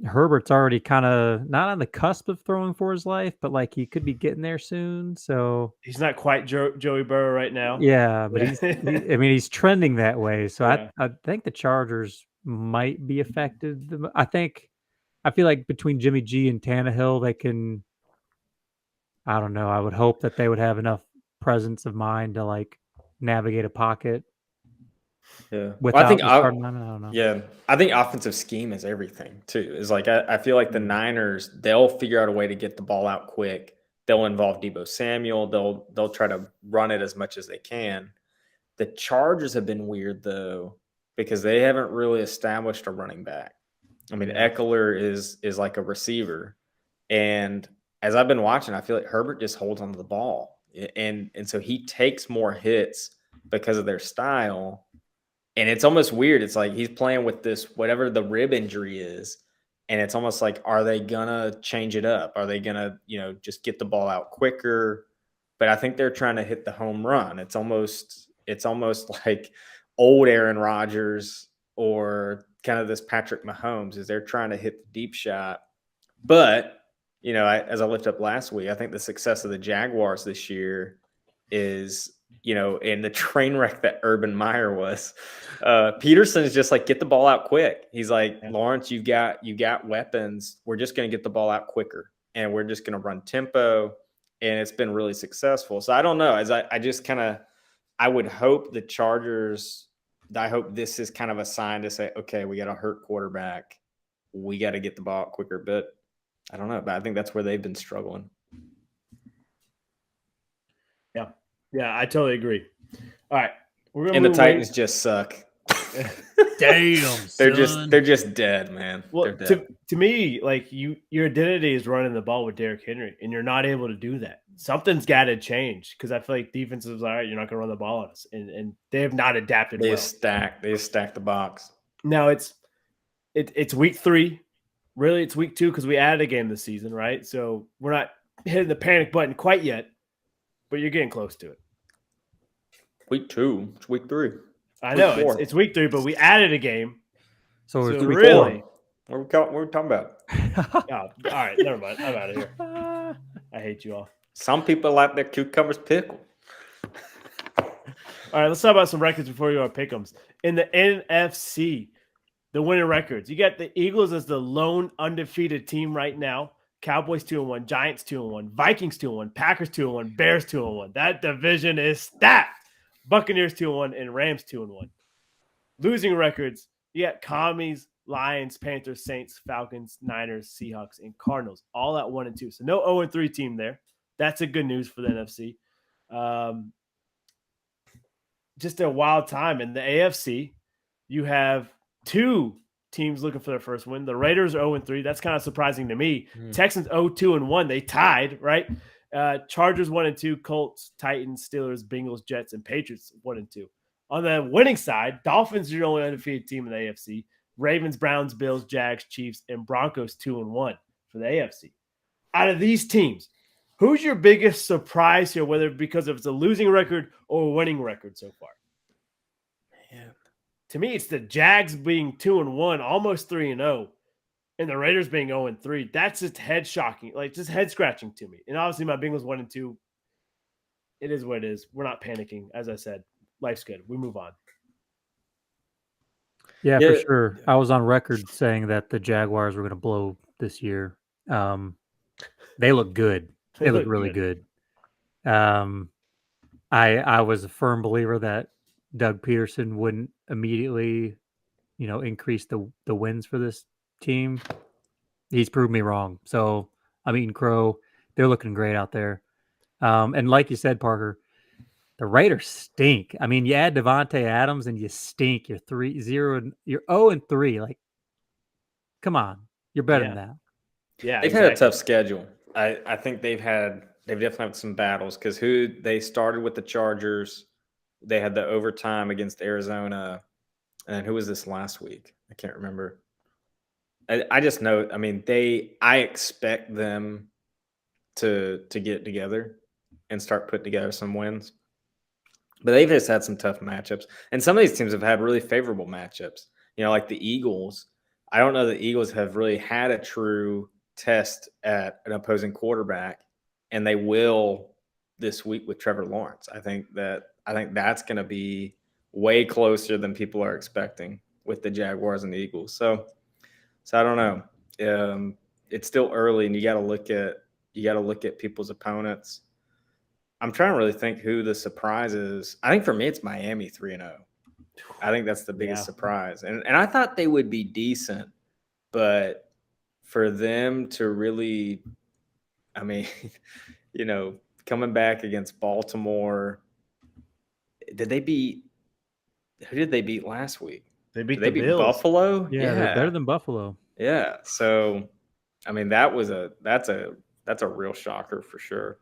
Herbert's already kind of not on the cusp of throwing for his life, but like he could be getting there soon. So he's not quite Joey Burrow right now. Yeah, but he's trending that way. So I think the Chargers might be affected. I feel like between Jimmy G and Tannehill, they can. I don't know. I would hope that they would have enough presence of mind to like navigate a pocket. Yeah, I don't know. Yeah, I think offensive scheme is everything too. Is like I feel like the Niners, they'll figure out a way to get the ball out quick. They'll involve Deebo Samuel. They'll try to run it as much as they can. The Chargers have been weird though because they haven't really established a running back. I mean, Eckler is like a receiver, and as I've been watching, I feel like Herbert just holds onto the ball, and so he takes more hits because of their style. And it's almost weird. It's like he's playing with this, whatever the rib injury is. And it's almost like, are they going to change it up? Are they going to, just get the ball out quicker? But I think they're trying to hit the home run. It's almost like old Aaron Rodgers or kind of this Patrick Mahomes is they're trying to hit the deep shot. But, as I lifted up last week, I think the success of the Jaguars this year is – in the train wreck that Urban Meyer was, Peterson is just like, get the ball out quick. He's like, Lawrence, you got weapons. We're just going to get the ball out quicker and we're just going to run tempo. And it's been really successful. So I don't know. I would hope the Chargers, I hope this is kind of a sign to say, okay, we got a hurt quarterback. We got to get the ball out quicker. But I don't know. But I think that's where they've been struggling. Yeah, I totally agree. All right, and the Titans just suck. Damn, they're just dead, man. Well, to me, like your identity is running the ball with Derrick Henry, and you're not able to do that. Something's got to change because I feel like defense is all right. You're not going to run the ball on us, and they have not adapted. They just stack the box. Now it's week 3. Really, it's week 2 because we added a game this season, right? So we're not hitting the panic button quite yet. But you're getting close to it. Week 2. It's week 3. I know. It's week 3, but we added a game. So it's week really 4. What are we talking about? All right. Never mind. I'm out of here. I hate you all. Some people like their cucumbers pickled. All right. Let's talk about some records before we go to pick'ems. In the NFC, the winning records. You got the Eagles as the lone undefeated team right now. Cowboys 2-1, Giants 2-1, Vikings 2-1, Packers 2-1, Bears 2-1. That division is stacked. Buccaneers 2-1 and Rams 2-1. Losing records, you got Commies, Lions, Panthers, Saints, Falcons, Niners, Seahawks, and Cardinals, all at 1-2. So no 0-3 team there. That's a good news for the NFC. Just a wild time in the AFC. You have 2 teams looking for their first win. The Raiders are 0-3. That's kind of surprising to me. Texans 0-2-1. They tied, right? Chargers 1-2. Colts, Titans, Steelers, Bengals, Jets, and Patriots 1-2. On the winning side, Dolphins are the only undefeated team in the AFC. Ravens, Browns, Bills, Jags, Chiefs, and Broncos 2-1 for the AFC. Out of these teams, who's your biggest surprise here, whether because of it's a losing record or a winning record so far? Man. To me, it's the Jags being 2-1, almost 3-0, and the Raiders being 0-3, that's just head shocking, like just head scratching to me. And obviously my Bengals 1-2. It is what it is. We're not panicking. As I said, life's good. We move on. Yeah, for sure. I was on record saying that the Jaguars were going to blow this year. They look good. They look really good. I was a firm believer that Doug Peterson wouldn't immediately, increase the wins for this team. He's proved me wrong. So I'm eating crow. They're looking great out there. And like you said, Parker, the Raiders stink. I mean, you add Devontae Adams and you stink. You're 3-0. You're 0-3. Like, come on, you're better than that. Yeah, they've had a tough schedule. I think they've definitely had some battles because they started with the Chargers. They had the overtime against Arizona, and who was this last week? I can't remember. I just know. I mean, I expect them to get together and start putting together some wins. But they've just had some tough matchups. And some of these teams have had really favorable matchups. Like the Eagles. I don't know the Eagles have really had a true test at an opposing quarterback, and they will this week with Trevor Lawrence. I think that's going to be way closer than people are expecting with the Jaguars and the Eagles. So I don't know. It's still early, and you got to look at people's opponents. I'm trying to really think who the surprise is. I think for me, it's Miami 3-0. I think that's the biggest surprise. And I thought they would be decent, but for them to really, I mean, coming back against Baltimore, who did they beat last week? They beat Bills. Buffalo? Yeah, they're better than Buffalo. Yeah. So, I mean, that's a real shocker for sure.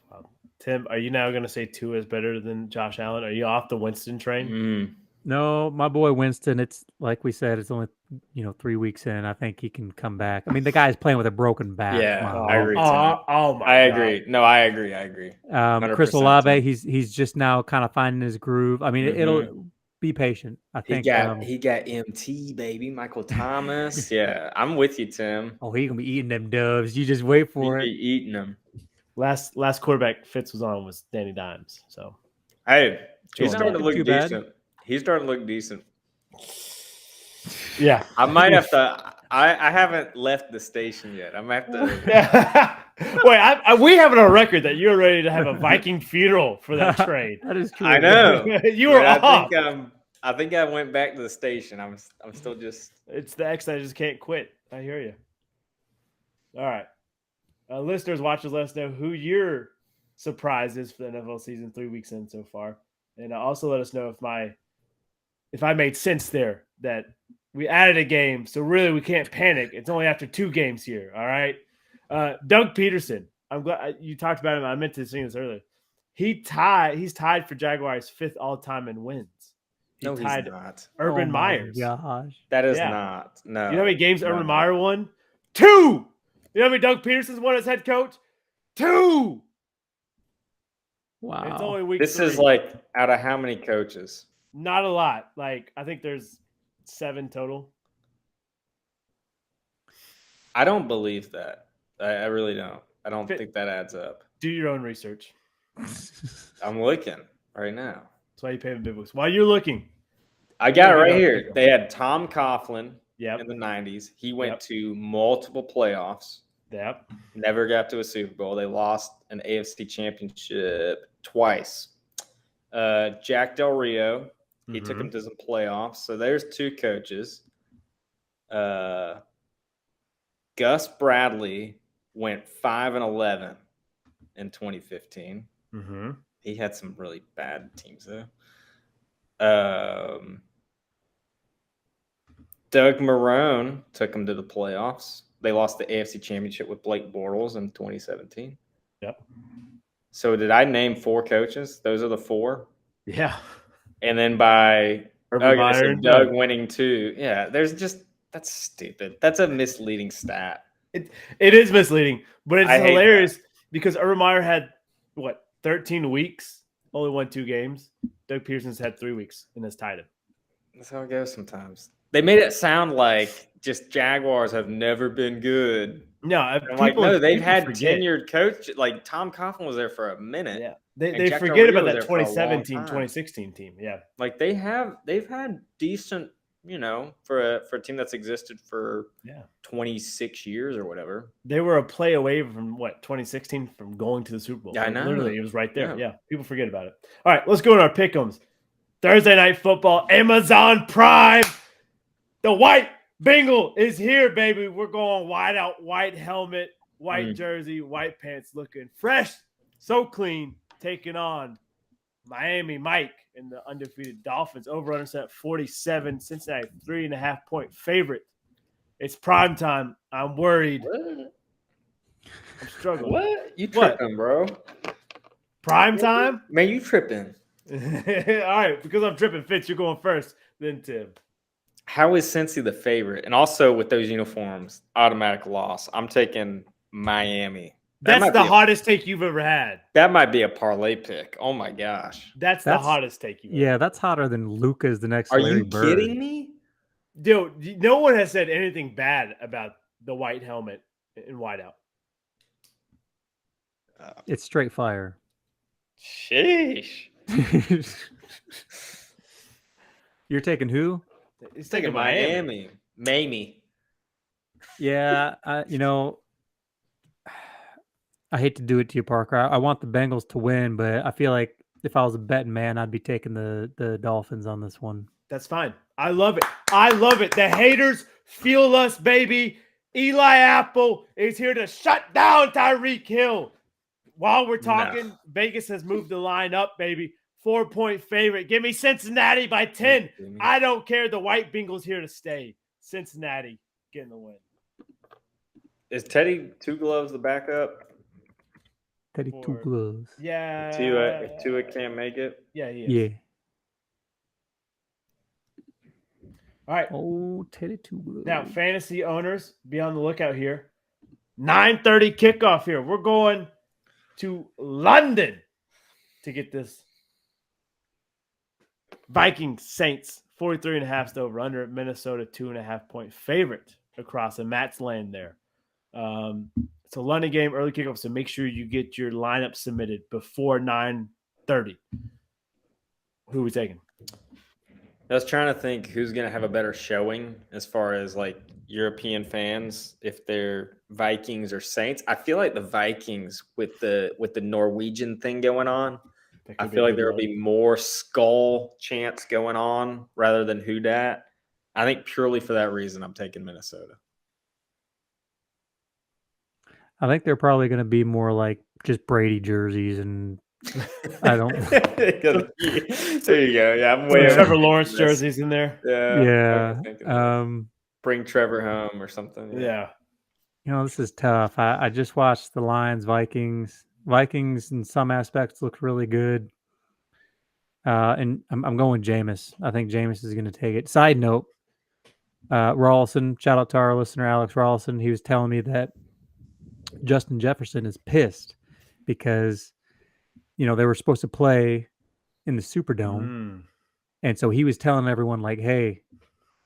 Wow. Tim, are you now going to say Tua is better than Josh Allen? Are you off the Winston train? No, my boy Winston, it's like we said, it's only 3 weeks in. I think he can come back. I mean, the guy's playing with a broken back. Yeah, I agree. I agree. No, I agree. Chris Olave, he's just now kind of finding his groove. I mean, it'll be patient. I think he got MT, baby, Michael Thomas. Yeah, I'm with you, Tim. Oh, he's gonna be eating them doves. You just wait for it. Be eating them. Last quarterback Fitz was Danny Dimes. So he's starting to look decent. He's starting to look decent. Yeah, I might have to. I haven't left the station yet. I might have to. Wait, we have it on record that you're ready to have a Viking funeral for that trade. That is true. I know. You were off. I think I went back to the station. I'm still just. It's the X that I just can't quit. I hear you. All right, listeners, watchers, let us know who your surprise is for the NFL season 3 weeks in so far, and also let us know if I made sense there that we added a game, so really we can't panic. It's only after 2 games here. All right. Doug Peterson. I'm glad you talked about him. I meant to say this earlier. He's tied for Jaguars' 5th all-time in wins. He's not. Urban Myers. Gosh. That is not. No. You know how many games Urban Meyer won? 2. You know how many Doug Peterson's won as head coach? 2. Wow. It's only week This 3. is like out of how many coaches? Not a lot. Like, I think there's 7 total. I don't believe that. I really don't. I don't think that adds up. Do your own research. I'm looking right now. That's why you pay the big bucks. While you're looking. I got it right here. They had Tom Coughlin in the 90s. He went to multiple playoffs. Yep. Never got to a Super Bowl. They lost an AFC championship twice. Jack Del Rio, he took him to some playoffs. So there's 2 coaches. Gus Bradley went 5-11 in 2015. Mm-hmm. He had some really bad teams though. Doug Marrone took him to the playoffs. They lost the AFC championship with Blake Bortles in 2017. Yep. So did I name 4 coaches? Those are the 4. Yeah. And then by Doug winning 2. Yeah, that's stupid. That's a misleading stat. It is misleading, but it's hilarious because Urban Meyer had 13 weeks, only won 2 games. Doug Peterson's had 3 weeks and has tied him. That's how it goes sometimes. They made it sound like just Jaguars have never been good. No, I'm like, no, they've had forget. tenured coach. Like Tom Coughlin was there for a minute. Yeah, And they Jack forget Del Rio about was that there for a long 2017, time. 2016 team. Yeah, Like they've had decent, for a team that's existed for 26 years or whatever. they were a play away from 2016 from going to the Super Bowl. Yeah, I know. Literally, it was right there. Yeah. Yeah, people forget about it. All right, let's go to our pick'ems. Thursday night football, Amazon Prime. The white Bengal is here, baby. We're going white out, white helmet, white jersey, white pants, looking fresh, so clean, taking on Miami Mike and the undefeated Dolphins. Over-under set 47. Cincinnati 3.5 point favorite. It's prime time. I'm worried. What? I'm struggling. What? You What? tripping, bro? Prime time? Man, you tripping. All right, because I'm tripping. Fitz, you're going first, then Tim. How is Cincy the favorite? And also with those uniforms, automatic loss. I'm taking Miami. That's the hottest take you've ever had. That might be a parlay pick. Oh my gosh. That's the hottest take you've ever had. Yeah, that's hotter than Luca's the next Are Larry you Bird. kidding me? Dude, no one has said anything bad about the white helmet and whiteout. It's straight fire. Sheesh. You're taking who? He's Taking Miami. Mamie. Yeah, I hate to do it to you, Parker. I want the Bengals to win, but I feel like if I was a betting man, I'd be taking the Dolphins on this one. That's fine. I love it. I love it. The haters fuel us, baby. Eli Apple is here to shut down Tyreek Hill. While we're talking, Vegas has moved the line up, baby. 4-point favorite. Give me Cincinnati by 10. I don't care. The white Bengals here to stay. Cincinnati getting the win. Is Teddy Two Gloves the backup? Teddy Two Gloves. Yeah. If Tua can't make it? Yeah, he is. Yeah. All right. Oh, Teddy Two Gloves. Now, fantasy owners, be on the lookout here. 9:30 kickoff here. We're going to London to get this. Vikings Saints 43.5 to over under. Minnesota 2.5 point favorite across the Matt's land there. It's a London game, early kickoff, so make sure you get your lineup submitted before 9:30. Who are we taking? I was trying to think who's going to have a better showing as far as like European fans, if they're Vikings or Saints. I feel like the Vikings with the Norwegian thing going on, I feel like there will be more skull chants going on rather than who dat. I think purely for that reason, I'm taking Minnesota. I think they're probably going to be more like just Brady jerseys, and I don't. There you go. Yeah, I'm way Trevor Lawrence jerseys in there. Yeah. Bring Trevor home or something. Yeah. This is tough. I just watched the Lions Vikings. Vikings in some aspects look really good. And I'm going Jameis. I think Jameis is going to take it. Side note, Rawlson, shout out to our listener, Alex Rawlson. He was telling me that Justin Jefferson is pissed because, they were supposed to play in the Superdome. And so he was telling everyone like, hey,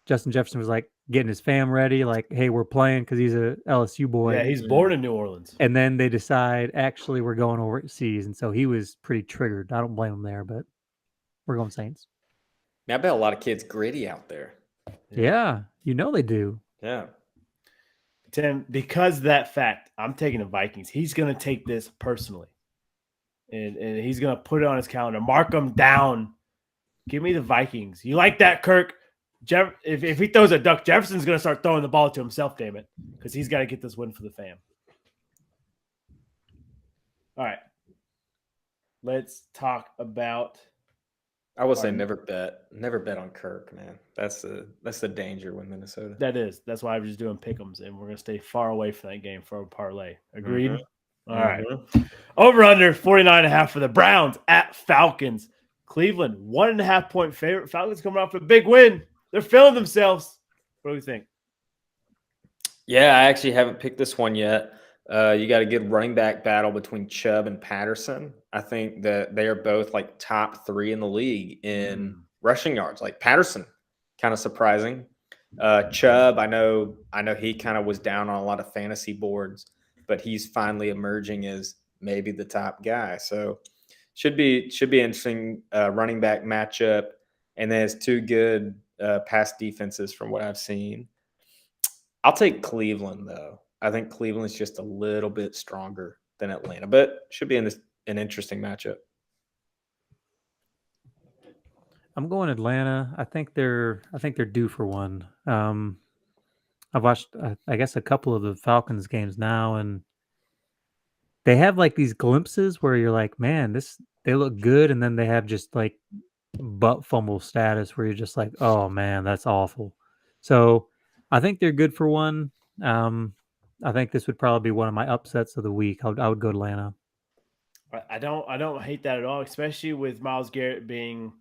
Justin Jefferson was like getting his fam ready. Like, hey, we're playing because he's a LSU boy. Yeah, he's born in New Orleans. And then they decide, actually, we're going overseas. And so he was pretty triggered. I don't blame him there, but we're going Saints. I bet a lot of kids gritty out there. Yeah, they do. Yeah. Tim, because of that fact, I'm taking the Vikings. He's going to take this personally. And he's going to put it on his calendar. Mark them down. Give me the Vikings. You like that, Kirk? If he throws a duck, Jefferson's going to start throwing the ball to himself, damn it, because he's got to get this win for the fam. All right. Let's talk about. I would say never bet on Kirk, man. That's the danger with Minnesota. That's why I'm just doing pick'ems, and we're going to stay far away from that game for a parlay. Agreed? All right. Over under 49.5 for the Browns at Falcons. Cleveland, 1.5 point favorite. Falcons coming off a big win. They're feeling themselves. What do you think? Yeah, I actually haven't picked this one yet. You got a good running back battle between Chubb and Patterson. I think that they are both like top 3 in the league in rushing yards. Like Patterson, kind of surprising. Chubb, I know he kind of was down on a lot of fantasy boards, but he's finally emerging as maybe the top guy. So should be interesting running back matchup. And then it's two good pass defenses from what I've seen. I'll take Cleveland though. I think Cleveland's just a little bit stronger than Atlanta, but should be an interesting matchup. I'm going Atlanta. I think they're due for one. I've watched, I guess, a couple of the Falcons games now, and they have like these glimpses where you're like, man, they look good, and then they have just like butt fumble status where you're just like, oh man, that's awful. So I think they're good for one. I think this would probably be one of my upsets of the week. I would go Atlanta. I don't hate that at all, especially with Myles Garrett being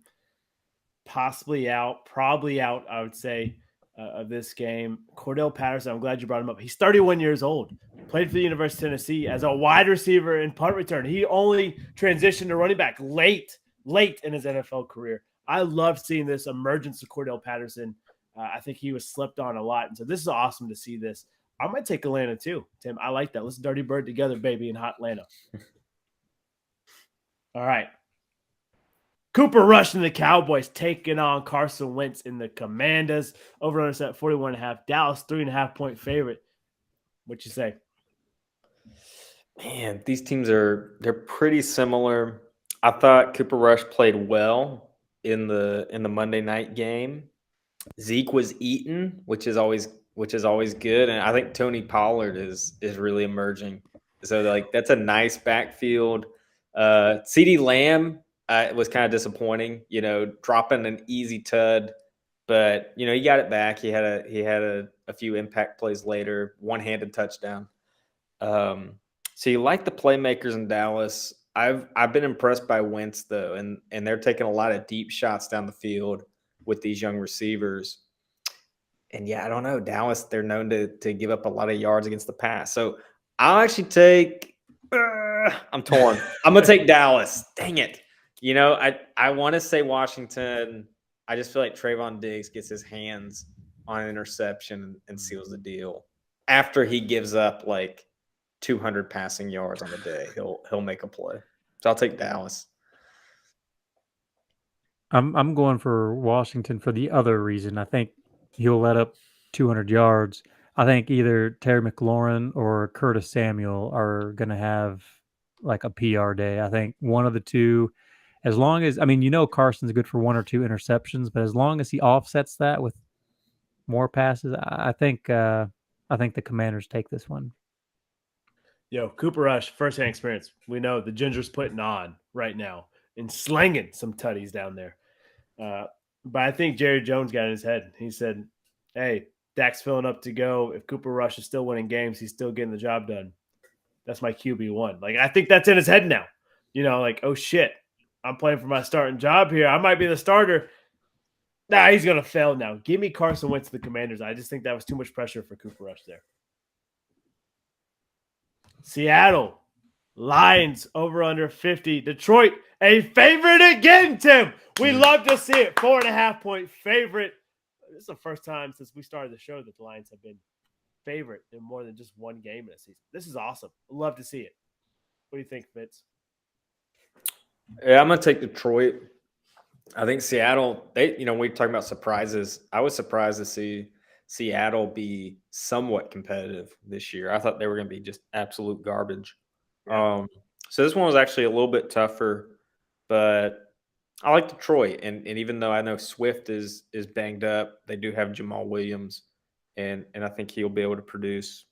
possibly out, probably out, I would say, of this game. Cordell Patterson, I'm glad you brought him up. He's 31 years old, played for the University of Tennessee as a wide receiver and punt return. He only transitioned to running back late in his NFL career. I love seeing this emergence of Cordell Patterson. I think he was slept on a lot. And so this is awesome to see this. I might take Atlanta too, Tim. I like that. Let's dirty bird together, baby, in hot Atlanta. All right. Cooper Rush and the Cowboys taking on Carson Wentz in the Commanders. Over under set 41.5. Dallas 3.5 point favorite. What you say? Man, these teams they're pretty similar. I thought Cooper Rush played well in the Monday night game. Zeke was eaten, which is always good, and I think Tony Pollard is really emerging. So like that's a nice backfield. CeeDee Lamb was kind of disappointing, dropping an easy tud, but he got it back. He had a few impact plays later, one-handed touchdown. So you like the playmakers in Dallas. I've been impressed by Wentz though, and they're taking a lot of deep shots down the field with these young receivers. And yeah, I don't know. Dallas, they're known to give up a lot of yards against the pass. So I'll actually take I'm torn. I'm gonna take Dallas. Dang it. I want to say Washington. I just feel like Trayvon Diggs gets his hands on an interception and seals the deal. After he gives up like 200 passing yards on the day, he'll make a play. So I'll take Dallas. I'm going for Washington for the other reason. I think he'll let up 200 yards. I think either Terry McLaurin or Curtis Samuel are going to have like a PR day. I think one of the two, as long as, Carson's good for one or two interceptions, but as long as he offsets that with more passes, I think the Commanders take this one. Yo, Cooper Rush, firsthand experience. We know the Ginger's putting on right now and slinging some tutties down there. But I think Jerry Jones got in his head. He said, hey, Dak's filling up to go. If Cooper Rush is still winning games, he's still getting the job done. That's my QB1. Like, I think that's in his head now. Oh, shit. I'm playing for my starting job here. I might be the starter. Nah, he's going to fail now. Give me Carson Wentz to the Commanders. I just think that was too much pressure for Cooper Rush there. Seattle, Lions over under 50. Detroit, a favorite again, Tim. We love to see it. 4.5 point favorite. This is the first time since we started the show that the Lions have been favorite in more than just one game in a season. This is awesome. Love to see it. What do you think, Fitz? Yeah, I'm going to take Detroit. I think Seattle, we're talking about surprises. I was surprised to see Seattle be somewhat competitive this year. I thought they were going to be just absolute garbage. So this one was actually a little bit tougher, but I like Detroit. And even though I know Swift is banged up, they do have Jamal Williams, and I think he'll be able to produce.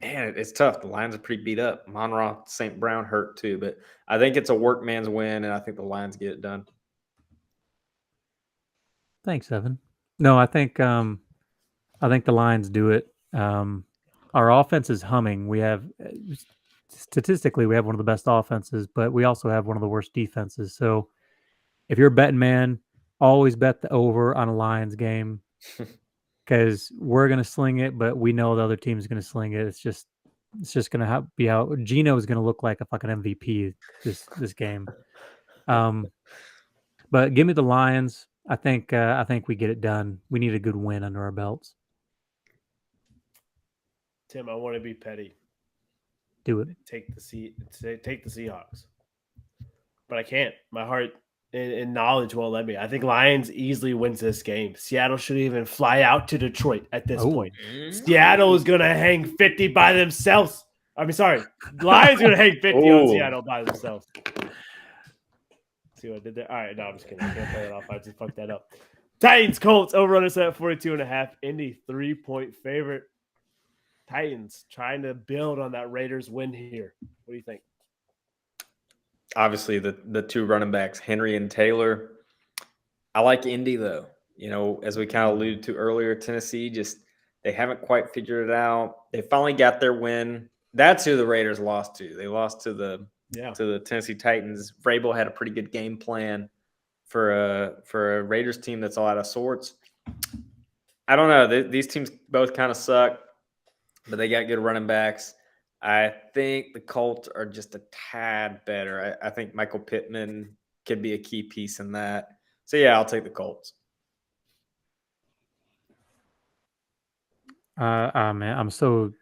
Man, it's tough. The Lions are pretty beat up. Monroe St. Brown hurt too, but I think it's a workman's win, and I think the Lions get it done. Thanks, Evan. No, I think the Lions do it. Our offense is humming. We have statistically we have one of the best offenses, but we also have one of the worst defenses. So if you're a betting man, always bet the over on a Lions game because we're gonna sling it, but we know the other team's gonna sling it. It's just gonna be how Gino is gonna look like a fucking MVP this game. But give me the Lions. I think we get it done. We need a good win under our belts. Tim, I want to be petty. Do it. Take the Seahawks, but I can't. My heart and knowledge won't let me. I think Lions easily wins this game. Seattle should even fly out to Detroit at this point. Seattle is going to hang 50 by themselves. Lions going to hang 50 on Seattle by themselves. See what I did there? All right, no, I'm just kidding. I can't play it off. I just fucked that up. Titans, Colts, over-under set at 42.5. Indy, 3-point favorite. Titans trying to build on that Raiders win here. What do you think? Obviously, the two running backs, Henry and Taylor. I like Indy, though. You know, as we kind of alluded to earlier, Tennessee they haven't quite figured it out. They finally got their win. That's who the Raiders lost to. They lost to the Tennessee Titans. Vrabel had a pretty good game plan for a Raiders team that's all out of sorts. I don't know. These teams both kind of suck, but they got good running backs. I think the Colts are just a tad better. I think Michael Pittman could be a key piece in that. So, yeah, I'll take the Colts. Man, I'm so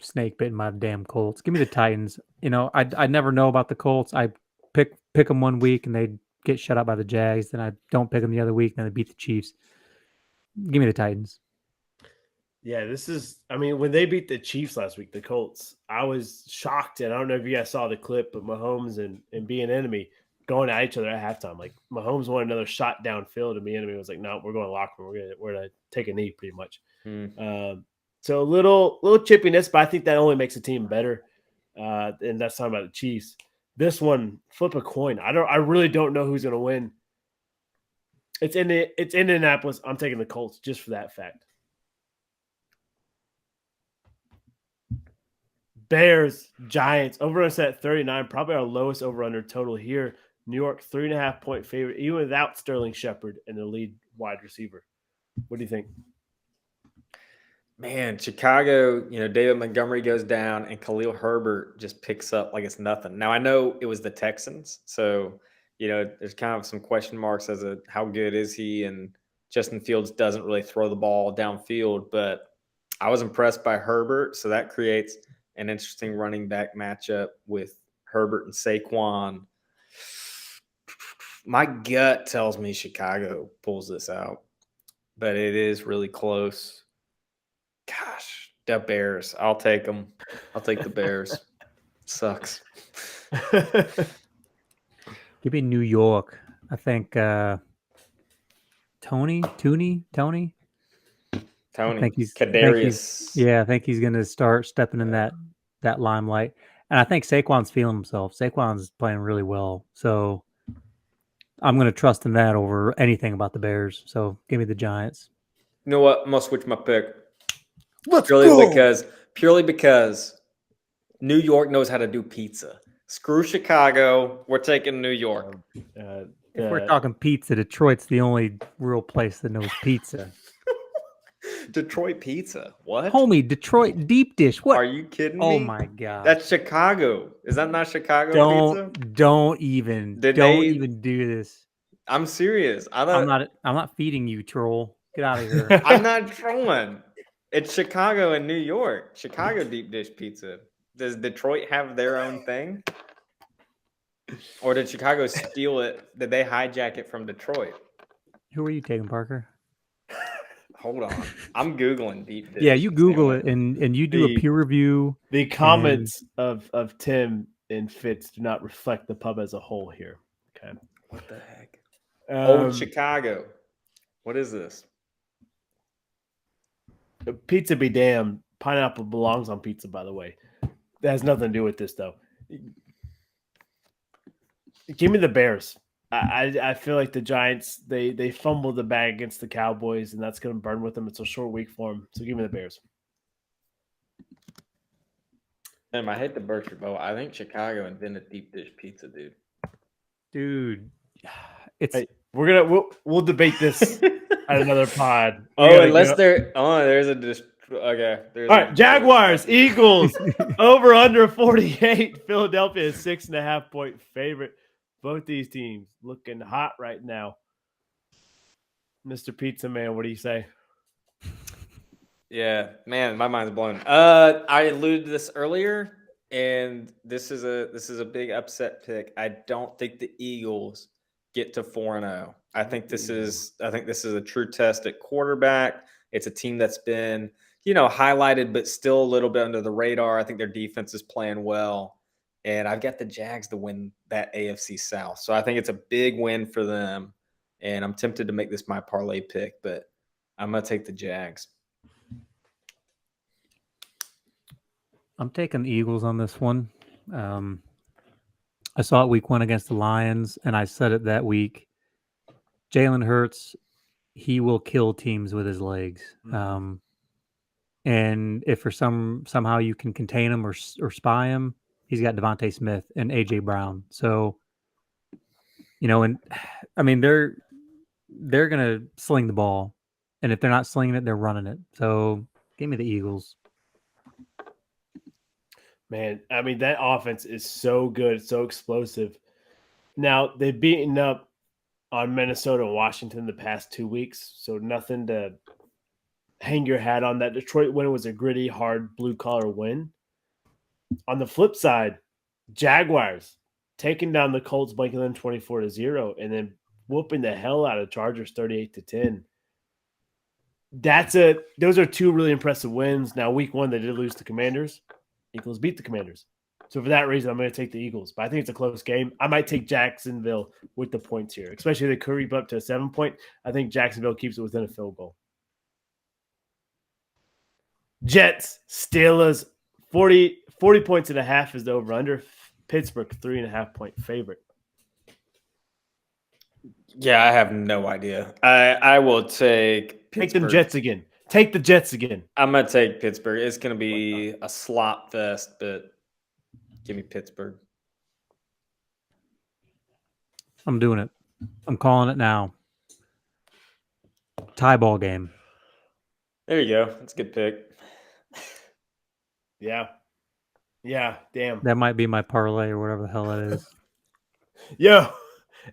snake bitten my damn Colts. Give me the Titans. You know, I never know about the Colts. I pick them one week and they get shut out by the Jags. Then I don't pick them the other week and then they beat the Chiefs. Give me the Titans. Yeah, when they beat the Chiefs last week, the Colts, I was shocked. And I don't know if you guys saw the clip, but Mahomes and Bieniemy going at each other at halftime. Like, Mahomes wanted another shot downfield, and Bieniemy was like, no, we're going to locker room. We're going to take a knee pretty much. So a little chippiness, but I think that only makes the team better. And that's talking about the Chiefs. This one, flip a coin. I really don't know who's going to win. It's Indianapolis. I'm taking the Colts just for that fact. Bears, Giants, over us at 39, probably our lowest over-under total here. New York, 3.5-point favorite, even without Sterling Shepard and the lead wide receiver. What do you think? Man, Chicago, David Montgomery goes down and Khalil Herbert just picks up like it's nothing. Now, I know it was the Texans, so, there's kind of some question marks as to how good is he, and Justin Fields doesn't really throw the ball downfield, but I was impressed by Herbert, so that creates an interesting running back matchup with Herbert and Saquon. My gut tells me Chicago pulls this out, but it is really close. Gosh, the Bears. I'll take them. I'll take the Bears. Sucks. Give me New York. I think Tony. I think he's Kadarius. I think he's going to start stepping in that limelight. And I think Saquon's feeling himself. Saquon's playing really well. So I'm going to trust in that over anything about the Bears. So give me the Giants. You know what? I'm going to switch my pick. Let's go. Purely because New York knows how to do pizza. Screw Chicago. We're taking New York. If we're talking pizza, Detroit's the only real place that knows pizza. Detroit pizza. What? Homie, Detroit deep dish. What? Are you kidding me? Oh my god. That's Chicago. Is that not Chicago pizza? Don't even do this. I'm serious. I'm not feeding you, troll. Get out of here. I'm not trolling. It's Chicago and New York. Chicago deep dish pizza. Does Detroit have their own thing? Or did Chicago steal it? Did they hijack it from Detroit? Who are you taking, Parker? Hold on. I'm Googling deep dish. Yeah, you Google it and you do a peer review. The comments of Tim and Fitz do not reflect the pub as a whole here. Okay. What the heck? Old Chicago. What is this? Pizza be damned. Pineapple belongs on pizza, by the way. That has nothing to do with this, though. Give me the Bears. I feel like the Giants, they fumbled the bag against the Cowboys, and that's going to burn with them. It's a short week for them. So give me the Bears. Damn, I hate to burst your bubble. I think Chicago invented deep dish pizza, dude. Dude, it's we'll debate this at another pod. There's a okay. All right, Jaguars, Eagles, over under 48. Philadelphia is 6.5-point favorite. Both these teams looking hot right now. Mr. Pizza Man, what do you say? Yeah, man, my mind's blown. I alluded to this earlier, and this is a big upset pick. I don't think the Eagles get to 4-0. I think this is a true test at quarterback. It's a team that's been, highlighted, but still a little bit under the radar. I think their defense is playing well, and I've got the Jags to win that AFC South. So I think it's a big win for them, and I'm tempted to make this my parlay pick, but I'm gonna take the Jags. I'm taking the Eagles on this one. I saw it week 1 against the Lions, and I said it that week. Jalen Hurts, he will kill teams with his legs. And if for somehow you can contain him or spy him, he's got Devontae Smith and A.J. Brown. So, and I mean, they're going to sling the ball. And if they're not slinging it, they're running it. So give me the Eagles. Man, I mean, that offense is so good, so explosive. Now, they've beaten up on Minnesota and Washington the past 2 weeks, so nothing to hang your hat on. That Detroit win was a gritty, hard, blue-collar win. On the flip side, Jaguars taking down the Colts, blanking them 24-0, and then whooping the hell out of Chargers 38-10. Those are 2 really impressive wins. Now, week 1, they did lose to Commanders. Eagles beat the Commanders. So for that reason, I'm going to take the Eagles. But I think it's a close game. I might take Jacksonville with the points here, especially if they creep up to a 7-point. I think Jacksonville keeps it within a field goal. Jets, Steelers, 40 points and a half is the over-under. Pittsburgh, 3.5-point favorite. Yeah, I have no idea. I will take Pittsburgh. Take them Jets again. Take the Jets again. I'm going to take Pittsburgh. It's going to be a slop fest, but give me Pittsburgh. I'm doing it. I'm calling it now. Tie ball game. There you go. That's a good pick. Yeah. Yeah, damn. That might be my parlay or whatever the hell it is. Yo,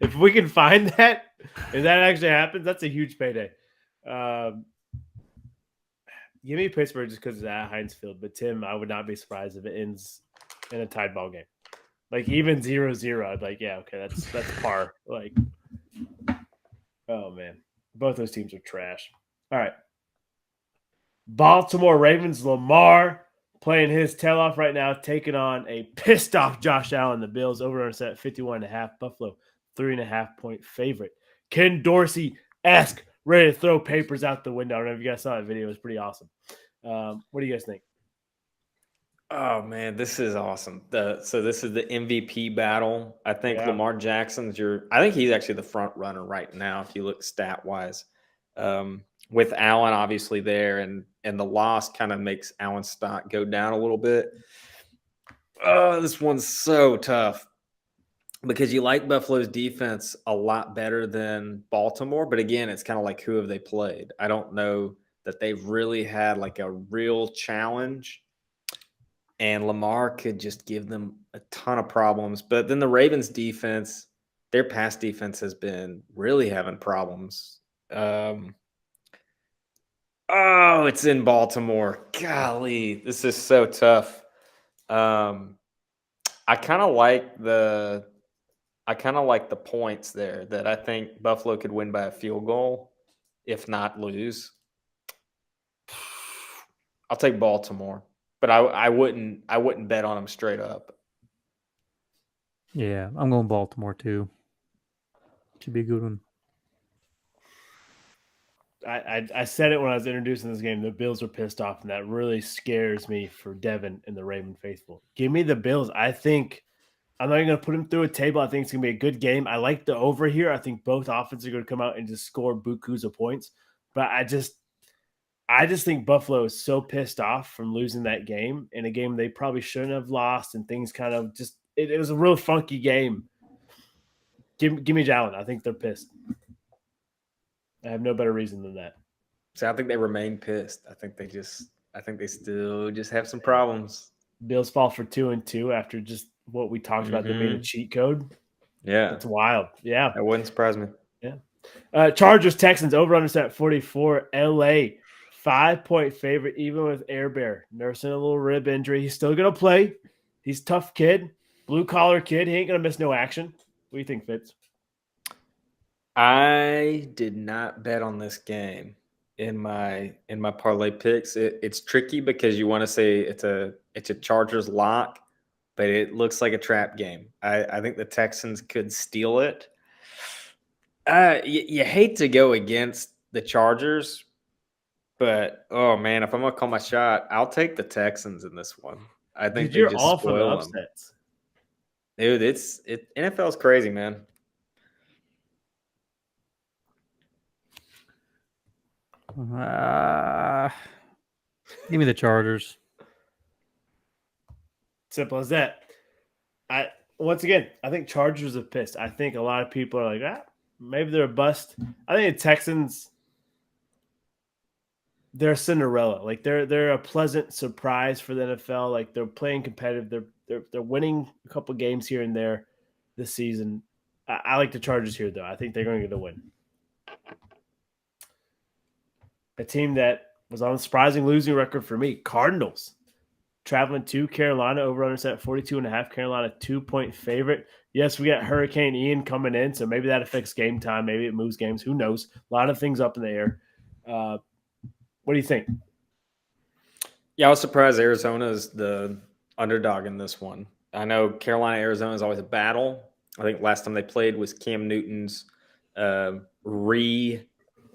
if we can find that, if that actually happens, that's a huge payday. Give me Pittsburgh just because it's at Heinz Field. But, Tim, I would not be surprised if it ends in a tied ball game. Like, even 0-0, I'd be like, yeah, okay, that's par. Like, oh, man. Both those teams are trash. All right. Baltimore Ravens, Lamar playing his tail off right now, taking on a pissed-off Josh Allen. The Bills over on set 51.5. Buffalo, 3.5-point favorite. Ken Dorsey-esque, ready to throw papers out the window. I don't know if you guys saw that video. It was pretty awesome. What do you guys think? Oh, man, this is awesome. So this is the MVP battle. I think Lamar Jackson's I think he's actually the front runner right now if you look stat-wise. With Allen obviously there, and the loss kind of makes Allen's stock go down a little bit. Oh, this one's so tough because you like Buffalo's defense a lot better than Baltimore. But again, it's kind of like, who have they played? I don't know that they've really had like a real challenge. And Lamar could just give them a ton of problems. But then the Ravens defense, their pass defense has been really having problems. Oh, it's in Baltimore. Golly, this is so tough. I kind of like the points there that I think Buffalo could win by a field goal, if not lose. I'll take Baltimore, but I wouldn't bet on them straight up. Yeah, I'm going Baltimore too. Should be a good one. I said it when I was introducing this game. The Bills are pissed off, and that really scares me for Devin and the Raven faithful. Give me the Bills. I think I'm not even going to put them through a table. I think it's going to be a good game. I like the over here. I think both offenses are going to come out and just score bukus of points. But I just think Buffalo is so pissed off from losing that game in a game they probably shouldn't have lost, and things kind of just it was a real funky game. Give me Jalen. I think they're pissed. I have no better reason than that. So I think they remain pissed. I think they still just have some problems. Bills fall for 2-2 after just what we talked about, them being a cheat code. Yeah. It's wild. Yeah. That wouldn't surprise me. Yeah. Chargers, Texans, over under set 44. LA, 5-point favorite, even with Air Bear nursing a little rib injury. He's still going to play. He's a tough kid, blue collar kid. He ain't going to miss no action. What do you think, Fitz? I did not bet on this game in my parlay picks. It's tricky because you want to say it's a Chargers lock, but it looks like a trap game. I think the Texans could steal it. You hate to go against the Chargers, but oh man, if I'm gonna call my shot, I'll take the Texans in this one. I think You're just all for the spoil them. upsets. Dude, NFL's crazy, man. Give me the Chargers. Simple as that. Once again, I think Chargers are pissed. I think a lot of people are like, maybe they're a bust. I think the Texans, they're Cinderella. Like they're a pleasant surprise for the NFL. Like they're playing competitive. They're winning a couple games here and there this season. I like the Chargers here, though. I think they're going to get a win. A team that was on a surprising losing record for me, Cardinals. Traveling to Carolina, over under set 42.5. Carolina 2-point favorite. Yes, we got Hurricane Ian coming in, so maybe that affects game time. Maybe it moves games. Who knows? A lot of things up in the air. What do you think? Yeah, I was surprised Arizona's the underdog in this one. I know Carolina, Arizona is always a battle. I think last time they played was Cam Newton's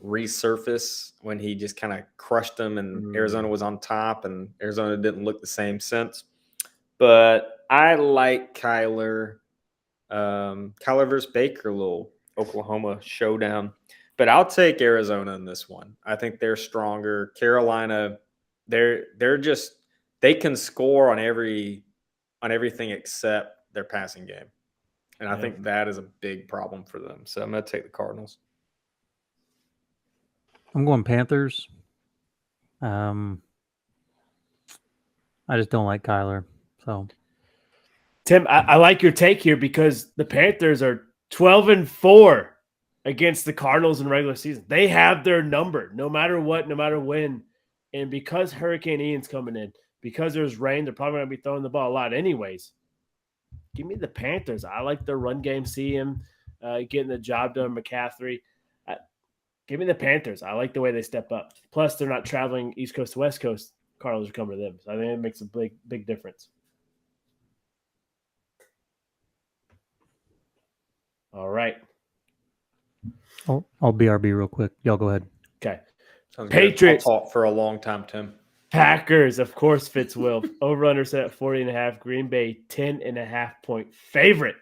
resurface when he just kind of crushed them and Arizona was on top and Arizona didn't look the same since. But I like Kyler. Kyler versus Baker, a little Oklahoma showdown. But I'll take Arizona in this one. I think they're stronger. Carolina, they can score on everything except their passing game. And I think that is a big problem for them. So I'm going to take the Cardinals. I'm going Panthers. I just don't like Kyler. So, Tim, I like your take here because the Panthers are 12-4 against the Cardinals in regular season. They have their number no matter what, no matter when. And because Hurricane Ian's coming in, because there's rain, they're probably going to be throwing the ball a lot anyways. Give me the Panthers. I like their run game. See him getting the job done, McCaffrey. Give me the Panthers. I like the way they step up. Plus, they're not traveling East Coast to West Coast. Cardinals are coming to them. So I think it makes a big difference. All right. I'll BRB real quick. Y'all go ahead. Okay. Sounds Patriots. Good. I'll talk for a long time, Tim. Packers, of course, Fitz will. Over under set at 40.5. Green Bay, 10.5-point favorite.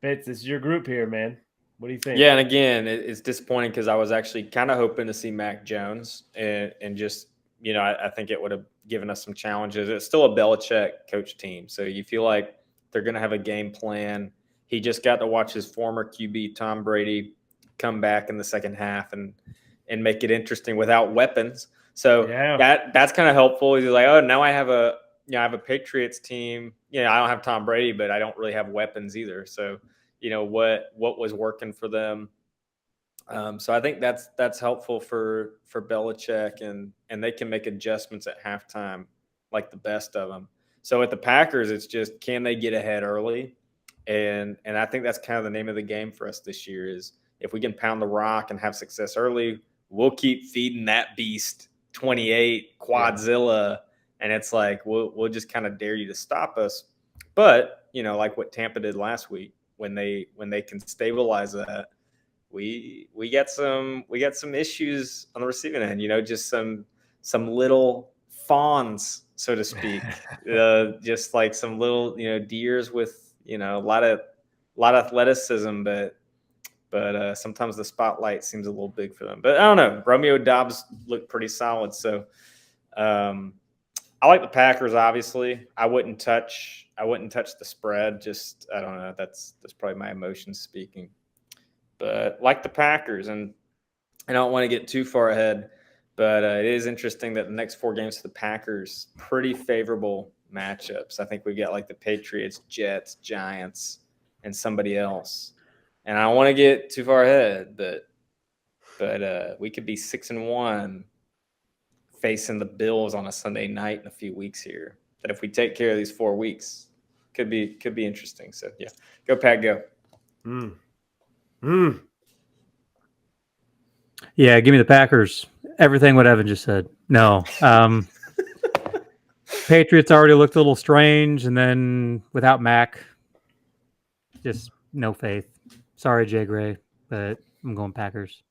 Fitz, this is your group here, man. What do you think? Yeah, and again, it's disappointing because I was actually kind of hoping to see Mac Jones and just, I think it would have given us some challenges. It's still a Belichick coach team, so you feel like they're going to have a game plan. He just got to watch his former QB, Tom Brady, come back in the second half and make it interesting without weapons. So that's kind of helpful. He's like, oh, now I have a Patriots team. I don't have Tom Brady, but I don't really have weapons either. So, what was working for them. So I think that's helpful for Belichick and they can make adjustments at halftime like the best of them. So at the Packers, it's just, can they get ahead early? And I think that's kind of the name of the game for us this year is if we can pound the rock and have success early, we'll keep feeding that beast 28 Quadzilla. And it's like, we'll just kind of dare you to stop us. But, like what Tampa did last week, when they can stabilize that, we got some issues on the receiving end, just some little fawns, so to speak, just like some little, deers with, a lot of athleticism, but sometimes the spotlight seems a little big for them. But I don't know. Romeo Doubs looked pretty solid. So I like the Packers, obviously. I wouldn't touch the spread. Just, I don't know. That's probably my emotions speaking. But like the Packers, and I don't want to get too far ahead, but it is interesting that the next 4 games for the Packers, pretty favorable matchups. I think we've got like the Patriots, Jets, Giants, and somebody else. And I don't want to get too far ahead, but we could be 6-1 facing the Bills on a Sunday night in a few weeks here. That if we take care of these 4 weeks, could be interesting. So yeah, go Pack, go. Yeah, give me the Packers. Everything what Evan just said. No. Patriots already looked a little strange, and then without Mac, just no faith. Sorry, Jay Gray, but I'm going Packers.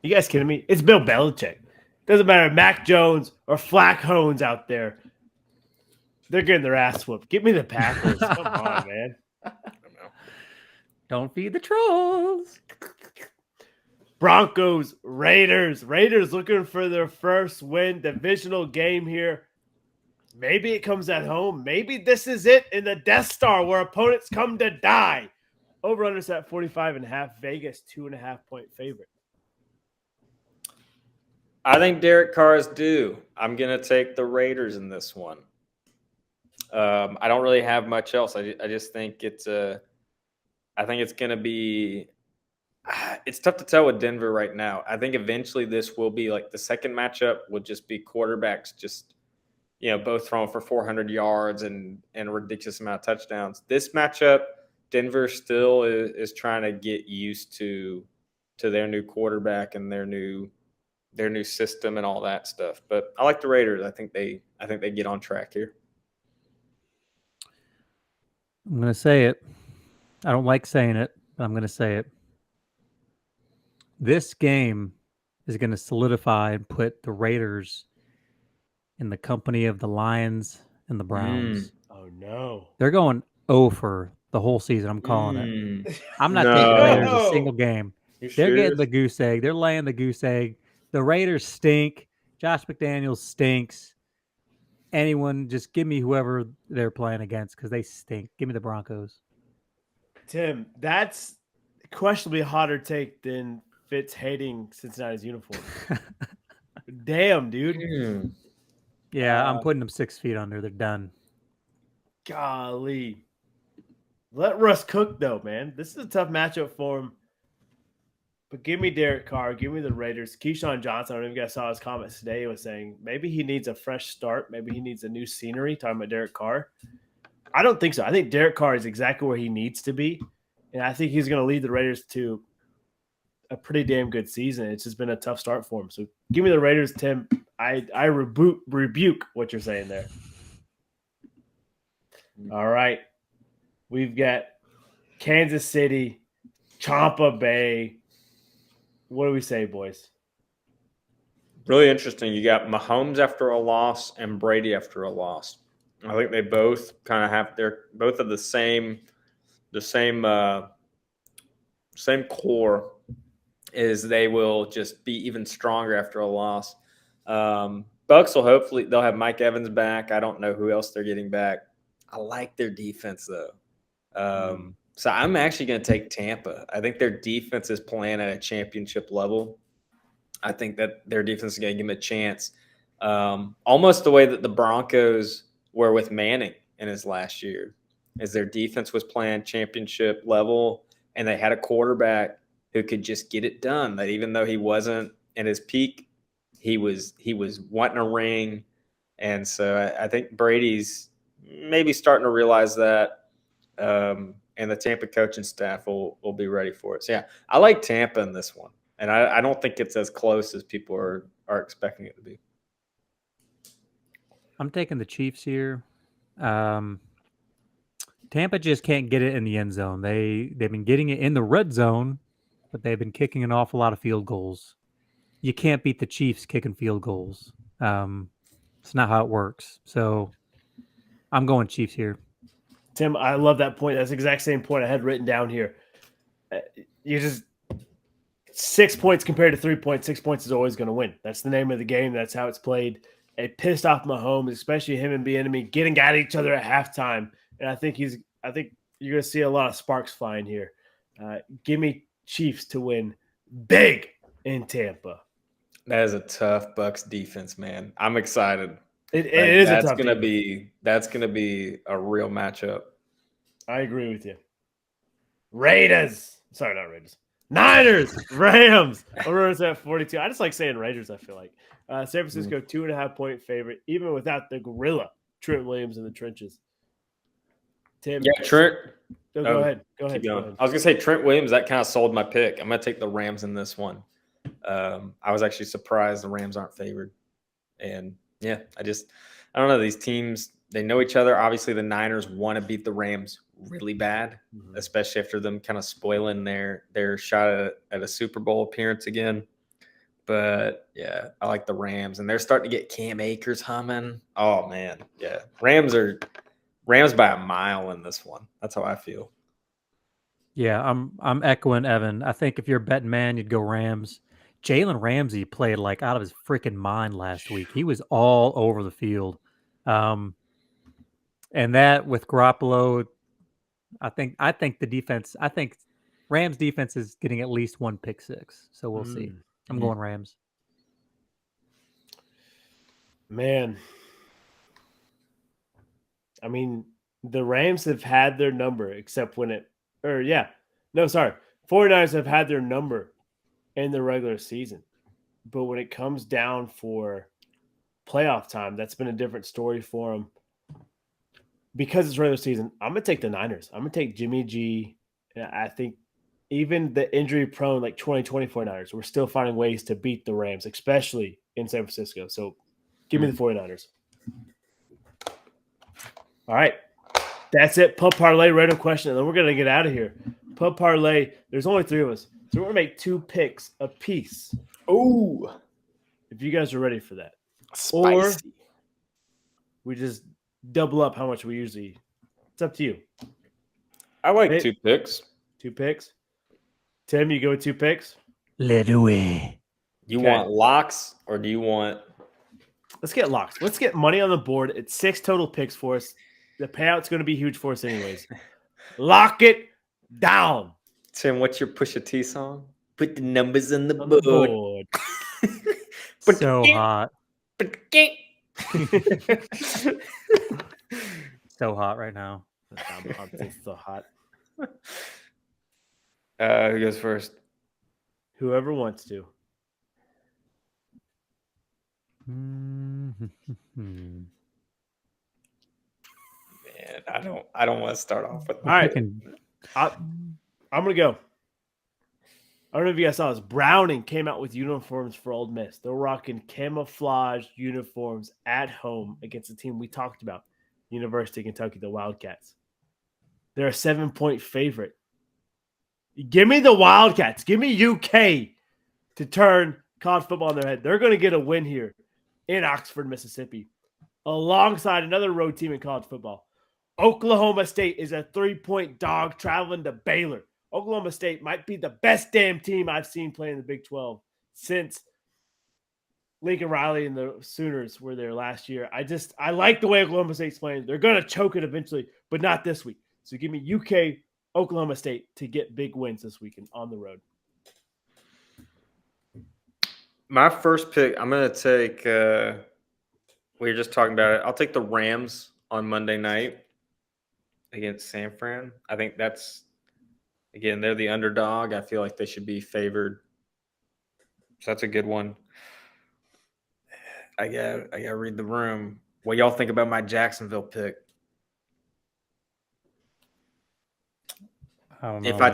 You guys kidding me? It's Bill Belichick. Doesn't matter Mac Jones or Flack Hones out there. They're getting their ass whooped. Give me the Packers. Come on, man. Don't feed the trolls. Broncos, Raiders. Raiders looking for their first win, divisional game here. Maybe it comes at home. Maybe this is it in the Death Star where opponents come to die. Over-under at 45.5. Vegas, 2.5-point favorite. I think Derek Carr is due. I'm going to take the Raiders in this one. I don't really have much else. I just think it's going to be – it's tough to tell with Denver right now. I think eventually this will be like the second matchup would just be quarterbacks just – both throwing for 400 yards and a ridiculous amount of touchdowns. This matchup, Denver still is trying to get used to their new quarterback and their new system and all that stuff. But I like the Raiders. I think they get on track here. I'm going to say it. I don't like saying it, but I'm going to say it. This game is going to solidify and put the Raiders in the company of the Lions and the Browns. Oh, no. They're going 0 for the whole season. I'm calling it. I'm not taking the Raiders a single game. They're getting the goose egg. They're laying the goose egg. The Raiders stink. Josh McDaniels stinks. Anyone, just give me whoever they're playing against because they stink. Give me the Broncos. Tim, that's questionably a hotter take than Fitz hating Cincinnati's uniform. Damn, dude. Yeah, I'm putting them 6 feet under. They're done. Golly. Let Russ cook, though, man. This is a tough matchup for him. But give me Derek Carr. Give me the Raiders. Keyshawn Johnson, I don't know if you guys saw his comments today, was saying maybe he needs a fresh start. Maybe he needs a new scenery, talking about Derek Carr. I don't think so. I think Derek Carr is exactly where he needs to be. And I think he's going to lead the Raiders to a pretty damn good season. It's just been a tough start for him. So give me the Raiders, Tim. I rebuke what you're saying there. All right. We've got Kansas City, Tampa Bay. What do we say, boys? Really interesting. You got Mahomes after a loss and Brady after a loss. I think they both kind of have both of the same core is they will just be even stronger after a loss. Bucks will hopefully they'll have Mike Evans back. I don't know who else they're getting back. I like their defense though. So I'm actually going to take Tampa. I think their defense is playing at a championship level. I think that their defense is going to give them a chance. Almost the way that the Broncos were with Manning in his last year, as their defense was playing championship level and they had a quarterback who could just get it done. That even though he wasn't in his peak, he was wanting a ring. And so I think Brady's maybe starting to realize that. And the Tampa coaching staff will be ready for it. So, yeah, I like Tampa in this one. And I don't think it's as close as people are expecting it to be. I'm taking the Chiefs here. Tampa just can't get it in the end zone. They've been getting it in the red zone, but they've been kicking an awful lot of field goals. You can't beat the Chiefs kicking field goals. It's not how it works. So I'm going Chiefs here. Tim, I love that point. That's the exact same point I had written down here. You just 6 points compared to 3 points. 6 points is always going to win. That's the name of the game. That's how it's played. It pissed off Mahomes, especially him and Bieniemy getting at each other at halftime. And I think you're going to see a lot of sparks flying here. Give me Chiefs to win big in Tampa. That is a tough Bucks defense, man. I'm excited. It is that's a tough gonna be a real matchup. I agree with you. Raiders. Sorry, not Raiders. Niners. Rams. Over at 42. I just like saying Raiders, I feel like. San Francisco, 2.5-point favorite, even without the gorilla, Trent Williams in the trenches. Tim. Yeah, Trent. Go ahead. Go Keep ahead. going. I was going to say Trent Williams, that kind of sold my pick. I'm going to take the Rams in this one. I was actually surprised the Rams aren't favored. And, yeah, I don't know. These teams, they know each other. Obviously, the Niners want to beat the Rams really bad, especially after them kind of spoiling their shot at a Super Bowl appearance again. But, yeah, I like the Rams. And they're starting to get Cam Akers humming. Oh, man. Yeah. Rams by a mile in this one. That's how I feel. Yeah, I'm echoing Evan. I think if you're a betting man, you'd go Rams. Jalen Ramsey played like out of his freaking mind last week. He was all over the field. And that with Garoppolo, I think the defense, Rams defense is getting at least one pick six. So we'll see. I'm going Rams. Man. I mean, the Rams have had their number except when 49ers have had their number in the regular season. But when it comes down for playoff time, that's been a different story for them. Because it's regular season, I'm going to take the Niners. I'm going to take Jimmy G. And I think even the injury-prone, like 2020 49ers, we're still finding ways to beat the Rams, especially in San Francisco. So give me the 49ers. All right. That's it. Pub Parlay, random question, and then we're going to get out of here. Pub Parlay, there's only 3 of us. So we're going to make 2 picks apiece. Ooh. If you guys are ready for that. Spicy. Or we just double up how much we usually. It's up to you. I like 2 picks. 2 picks. Tim, you go with 2 picks? Let away. You want locks or do you want... Let's get locks. Let's get money on the board. It's 6 total picks for us. The payout's going to be huge for us anyways. Lock it down. Tim, what's your Pusha T song? Put the numbers on the board. So hot. So hot right now. It's so hot. Who goes first? Whoever wants to. Man, I don't want to start off with. All right, I'm gonna go. I don't know if you guys saw this. Browning came out with uniforms for Ole Miss. They're rocking camouflage uniforms at home against the team we talked about, University of Kentucky, the Wildcats. They're a 7-point favorite. Give me the Wildcats. Give me UK to turn college football on their head. They're going to get a win here in Oxford, Mississippi, alongside another road team in college football. Oklahoma State is a 3-point dog traveling to Baylor. Oklahoma State might be the best damn team I've seen play in the Big 12 since Lincoln Riley and the Sooners were there last year. I like the way Oklahoma State's playing. They're going to choke it eventually, but not this week. So give me UK, Oklahoma State to get big wins this weekend on the road. My first pick, I'm going to take we were just talking about it. I'll take the Rams on Monday night against San Fran. I think that's, again, they're the underdog. I feel like they should be favored. So that's a good one. I gotta read the room. What y'all think about my Jacksonville pick? I don't know, if I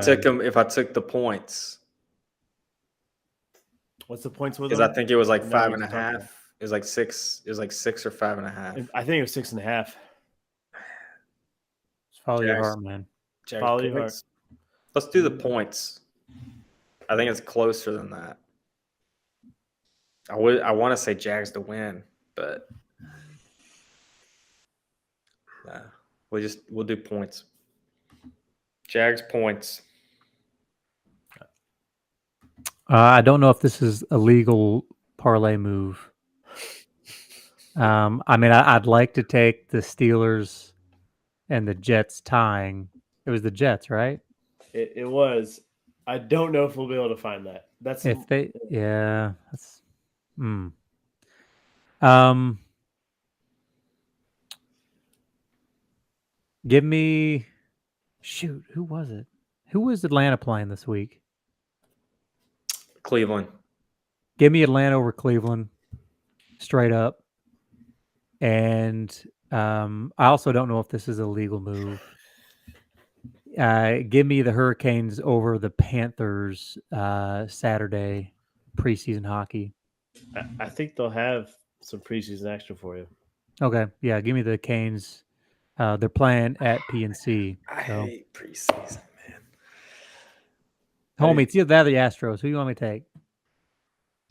took the points. What's the points with Because them? I think it was like No, 5.5. It was like 6. It was like 6 or 5.5. I think it was 6.5. Just follow your heart, man. Follow your heart. Let's do the points. I think it's closer than that. I want to say Jags to win, but we'll do points. Jags points. I don't know if this is a legal parlay move. I mean, I'd like to take the Steelers and the Jets tying. It was the Jets, right? It was. I don't know if we'll be able to find that. That's if they, yeah. That's, give me. Shoot, who was it? Who was Atlanta playing this week? Cleveland. Give me Atlanta over Cleveland, straight up. And I also don't know if this is a legal move. Give me the Hurricanes over the Panthers Saturday preseason hockey. I think they'll have some preseason action for you. Okay, yeah, give me the Canes. They're playing at PNC. I So. hate preseason, man. Homie, it's either that or the Astros. Who do you want me to take?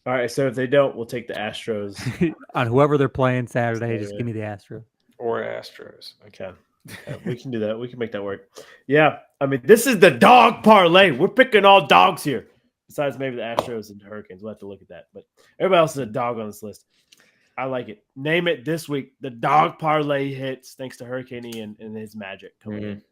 All right, so if they don't, we'll take the Astros. On whoever they're playing Saturday, just give me the Astros. Or Astros. Okay. We can do that. We can make that work. Yeah. I mean, this is the dog parlay. We're picking all dogs here. Besides maybe the Astros and Hurricanes. We'll have to look at that. But everybody else is a dog on this list. I like it. Name it this week. The dog parlay hits thanks to Hurricane Ian and his magic coming in.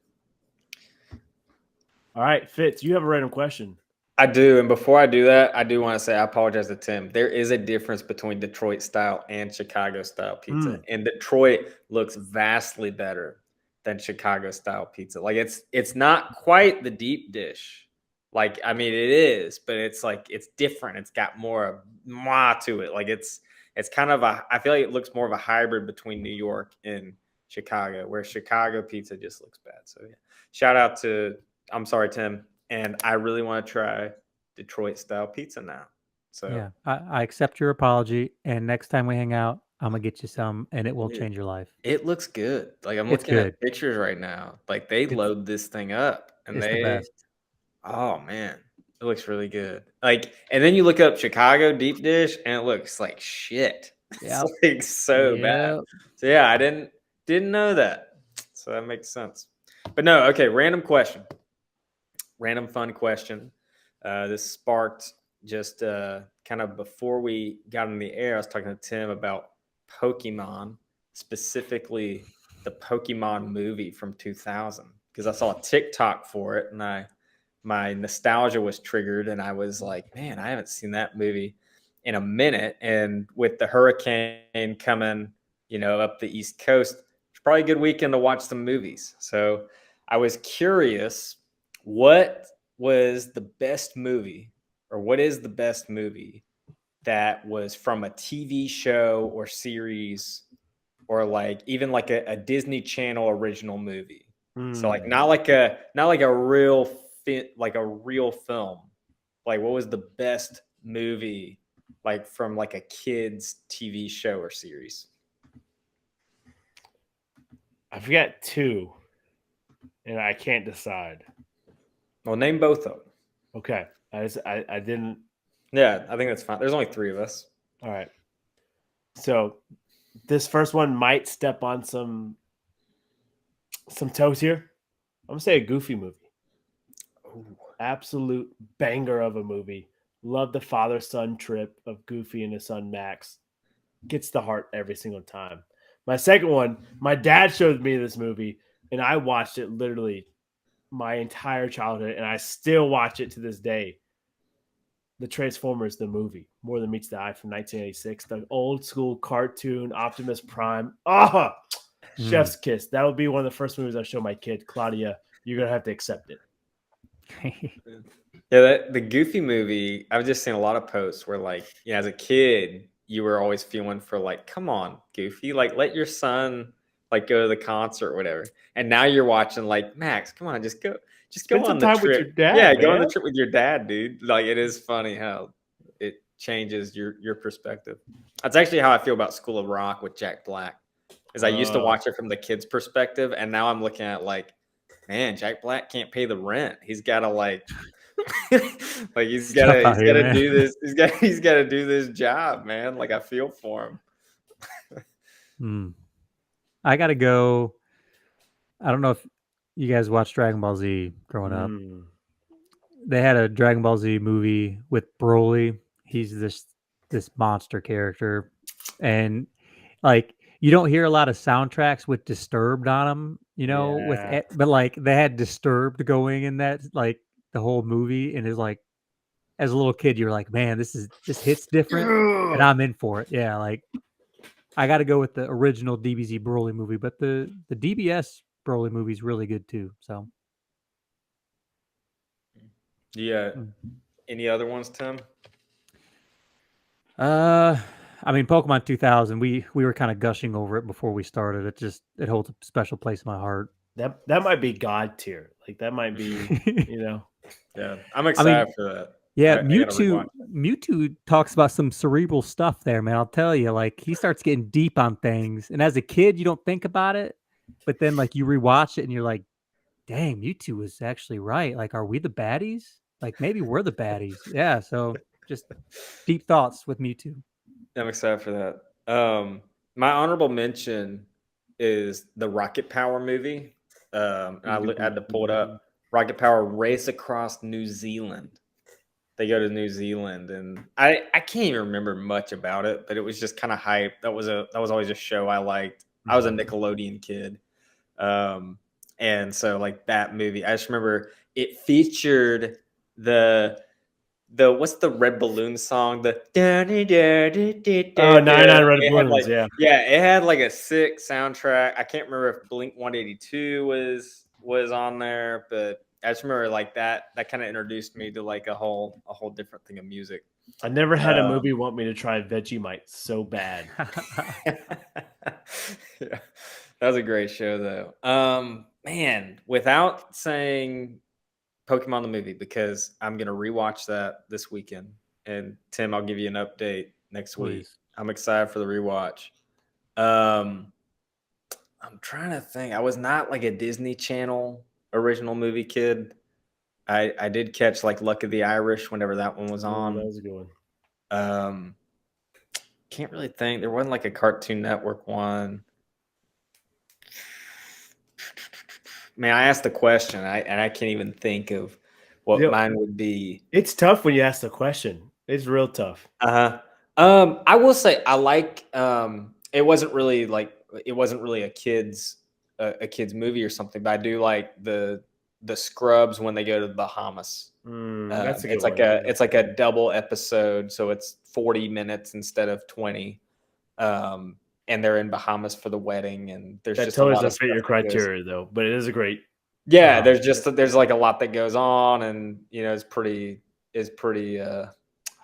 All right, Fitz, you have a random question. I do. And before I do that, I do want to say I apologize to Tim. There is a difference between Detroit style and Chicago style pizza. And Detroit looks vastly better than Chicago style pizza. Like it's not quite the deep dish. Like, I mean, it is, but it's like it's different. It's got more mwah to it. Like it's kind of I feel like it looks more of a hybrid between New York and Chicago, where Chicago pizza just looks bad. So yeah. Shout out to I'm sorry, Tim. And I really want to try Detroit style pizza now. So yeah, I accept your apology. And next time we hang out, I'm gonna get you some, and it will change your life. It looks good. Like I'm looking at pictures right now. Like they load this thing up, and the best. Oh man, it looks really good. Like, and then you look up Chicago deep dish, and it looks like shit. Yeah, it's like so bad. So yeah, I didn't know that. So that makes sense. But no, okay. Random question. Random fun question. This sparked just kind of before we got in the air. I was talking to Tim about Pokemon, specifically the Pokemon movie from 2000, because I saw a TikTok for it, and my nostalgia was triggered, and I was like, man, I haven't seen that movie in a minute. And with the hurricane coming, up the East Coast, it's probably a good weekend to watch some movies. So I was curious. What was the best movie, or what is the best movie that was from a TV show or series, or like even like a Disney Channel original movie? So like not like a real film. Like what was the best movie like from like a kid's TV show or series? I forgot two, and I can't decide. Well, name both of them. Okay. I didn't. Yeah, I think that's fine. There's only three of us. All right. So this first one might step on some toes here. I'm going to say a Goofy movie. Ooh. Absolute banger of a movie. Love the father-son trip of Goofy and his son Max. Gets the heart every single time. My second one, my dad showed me this movie, and I watched it literally my entire childhood, and I still watch it to this day. The Transformers, the movie, More Than Meets the Eye from 1986, the old school cartoon, Optimus Prime. Chef's kiss. That would be one of the first movies I show my kid. Claudia, you're gonna have to accept it. Yeah, the Goofy movie, I've just seen a lot of posts where like, as a kid, you were always feeling for like, come on, Goofy, like let your son like go to the concert or whatever. And now you're watching like, Max, come on, just go on the trip with your dad. Yeah, man. go on the trip with your dad, dude. Like it is funny how it changes your perspective. That's actually how I feel about School of Rock with Jack Black. Is I used to watch it from the kid's perspective, and now I'm looking at like, man, Jack Black can't pay the rent. He's gotta like he's gotta do this. He's gotta do this job, man. Like I feel for him. I gotta go. I don't know if you guys watched Dragon Ball Z growing up. They had a Dragon Ball Z movie with Broly. He's this monster character, and like you don't hear a lot of soundtracks with Disturbed on them, but like they had Disturbed going in that like the whole movie, and it's like as a little kid you're like, man, this hits different, and I'm in for it. Yeah, like. I got to go with the original DBZ Broly movie, but the DBS Broly movie is really good too. So, Yeah. Any other ones, Tim? I mean, Pokemon 2000. We were kind of gushing over it before we started. It holds a special place in my heart. That might be God tier. Like that might be, Yeah, I'm excited for that. Yeah, I gotta rewatch Mewtwo talks about some cerebral stuff there, man. I'll tell you, like he starts getting deep on things, and as a kid, you don't think about it, but then like you rewatch it, and you're like, "Dang, Mewtwo was actually right. Like, are we the baddies? Like, maybe we're the baddies." Yeah. So just deep thoughts with Mewtwo. I'm excited for that. My honorable mention is the Rocket Power movie. I had to pull it up. Rocket Power Race Across New Zealand. They go to New Zealand, and I can't even remember much about it, but it was just kind of hype. That was always a show I liked. I was a Nickelodeon kid, and so like that movie, I just remember it featured the what's the Red Balloon song? The 99 Red Balloons, yeah, it had like a sick soundtrack. I can't remember if Blink 182 was on there, but I just remember like that kind of introduced me to like a whole different thing of music. I never had a movie want me to try Vegemite so bad. Yeah, that was a great show though. Man, without saying Pokemon the movie, because I'm gonna rewatch that this weekend, and Tim, I'll give you an update next week. I'm excited for the rewatch. I'm trying to think. I was not like a Disney Channel original movie kid. I did catch like Luck of the Irish whenever that one was on. That was a good one. Can't really think. There wasn't like a Cartoon Network one. Man, I asked the question, and I can't even think of what mine would be. It's tough when you ask the question. It's real tough. I will say I like. It wasn't really a kids movie or something, but I do like the Scrubs when they go to the Bahamas. That's a good it's one. It's like a double episode, so it's 40 minutes instead of 20. And they're in Bahamas for the wedding, and there's that just totally a lot doesn't fit your criteria though, but it is a great. Yeah, there's like a lot that goes on, and it's pretty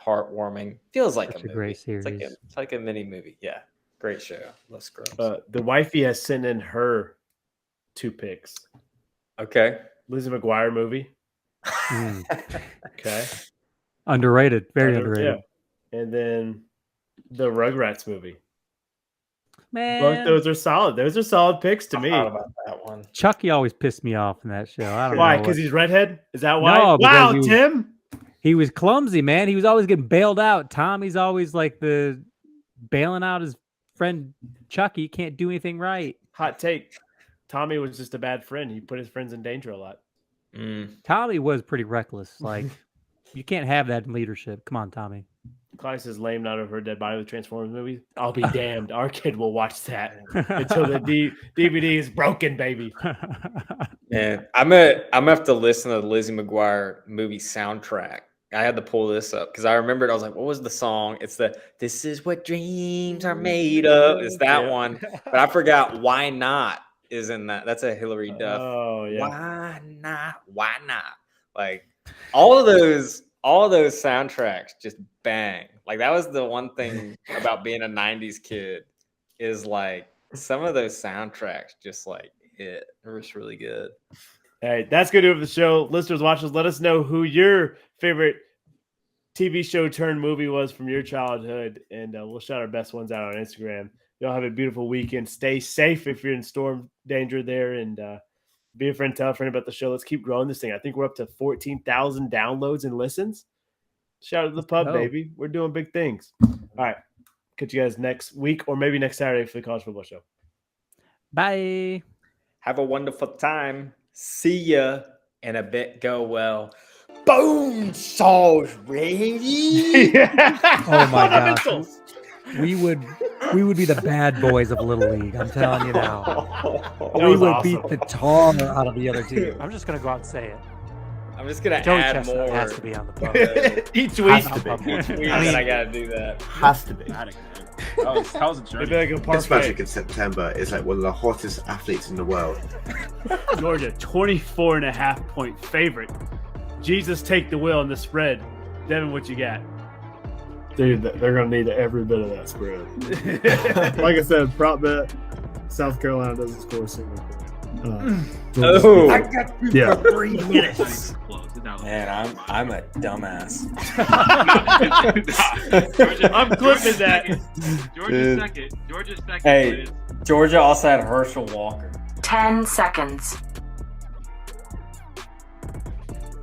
heartwarming. Feels like a great series. It's like a mini movie. Yeah, great show. Love Scrubs. The wifey has sent in her 2 picks. Okay. Lizzie McGuire movie. Okay. Underrated. Very underrated. Yeah. And then the Rugrats movie. Man, both those are solid. Those are solid picks to me. About that one. Chucky always pissed me off in that show. I don't know why? Because he's redhead? Is that why? No, wow, Tim. He was clumsy, man. He was always getting bailed out. Tommy's always like the bailing out his friend Chucky. He can't do anything right. Hot take. Tommy was just a bad friend. He put his friends in danger a lot. Tommy was pretty reckless. Like, you can't have that in leadership. Come on, Tommy. Claudius is lame not over Dead Body with Transformers movies. I'll be damned. Our kid will watch that until the DVD is broken, baby. And I'm gonna have to listen to the Lizzie McGuire movie soundtrack. I had to pull this up because I remembered. I was like, "What was the song?" It's the "This Is What Dreams Are Made Of." It's that one, but I forgot. Why Not is in that. That's a Hillary Duff. Oh yeah. Why not? Why not? Like all of those soundtracks just bang. Like that was the one thing about being a 90s kid is like some of those soundtracks just like hit. It was really good. All right, that's going to do it for the show. Listeners, watchers, let us know who your favorite TV show turned movie was from your childhood, and we'll shout our best ones out on Instagram. Y'all have a beautiful weekend. Stay safe if you're in storm danger there, and be a friend, tell a friend about the show. Let's keep growing this thing. I think we're up to 14,000 downloads and listens. Shout out to the pub, baby. We're doing big things. All right. Catch you guys next week or maybe next Saturday for the college football show. Bye. Have a wonderful time. See ya. And a bet go well. Bone saws ready. Oh my gosh. We would be the bad boys of Little League. I'm telling you now. We would beat the tar out of the other team. I'm just gonna go out and say it. I'm just gonna Joey add Chestnut more. has to be on the pub. Each week. Each week that I gotta do that. Has to be. That was a journey. Maybe I can This parfait. Magic in September is like one of the hottest athletes in the world. Georgia, 24.5 point favorite. Jesus take the wheel in the spread. Devin, what you got? Dude, they're going to need every bit of that spread. Like I said, prop bet, South Carolina doesn't score a single point. Oh, I got you Yeah. for 3 minutes. Not even close. It's not Man, I'm a dumbass. I'm clipping that. Georgia's second. Georgia's second. Hey. Liz. Georgia also had Herschel Walker. 10 seconds.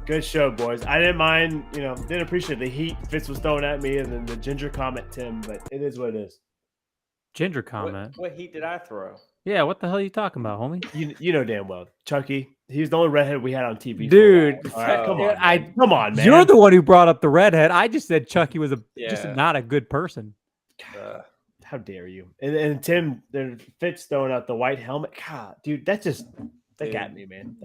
Good show, boys. I didn't mind, didn't appreciate the heat Fitz was throwing at me and then the ginger comment, Tim, but it is what it is. Ginger comment. what heat did I throw? Yeah, what the hell are you talking about, homie? You know damn well. Chucky, he's the only redhead we had on TV. Dude, All right, come on. I- man. Come on, man. You're the one who brought up the redhead. I just said Chucky was just Yeah. not a good person. How dare you? And Tim, Fitz throwing out the white helmet. God, dude, that got me, man.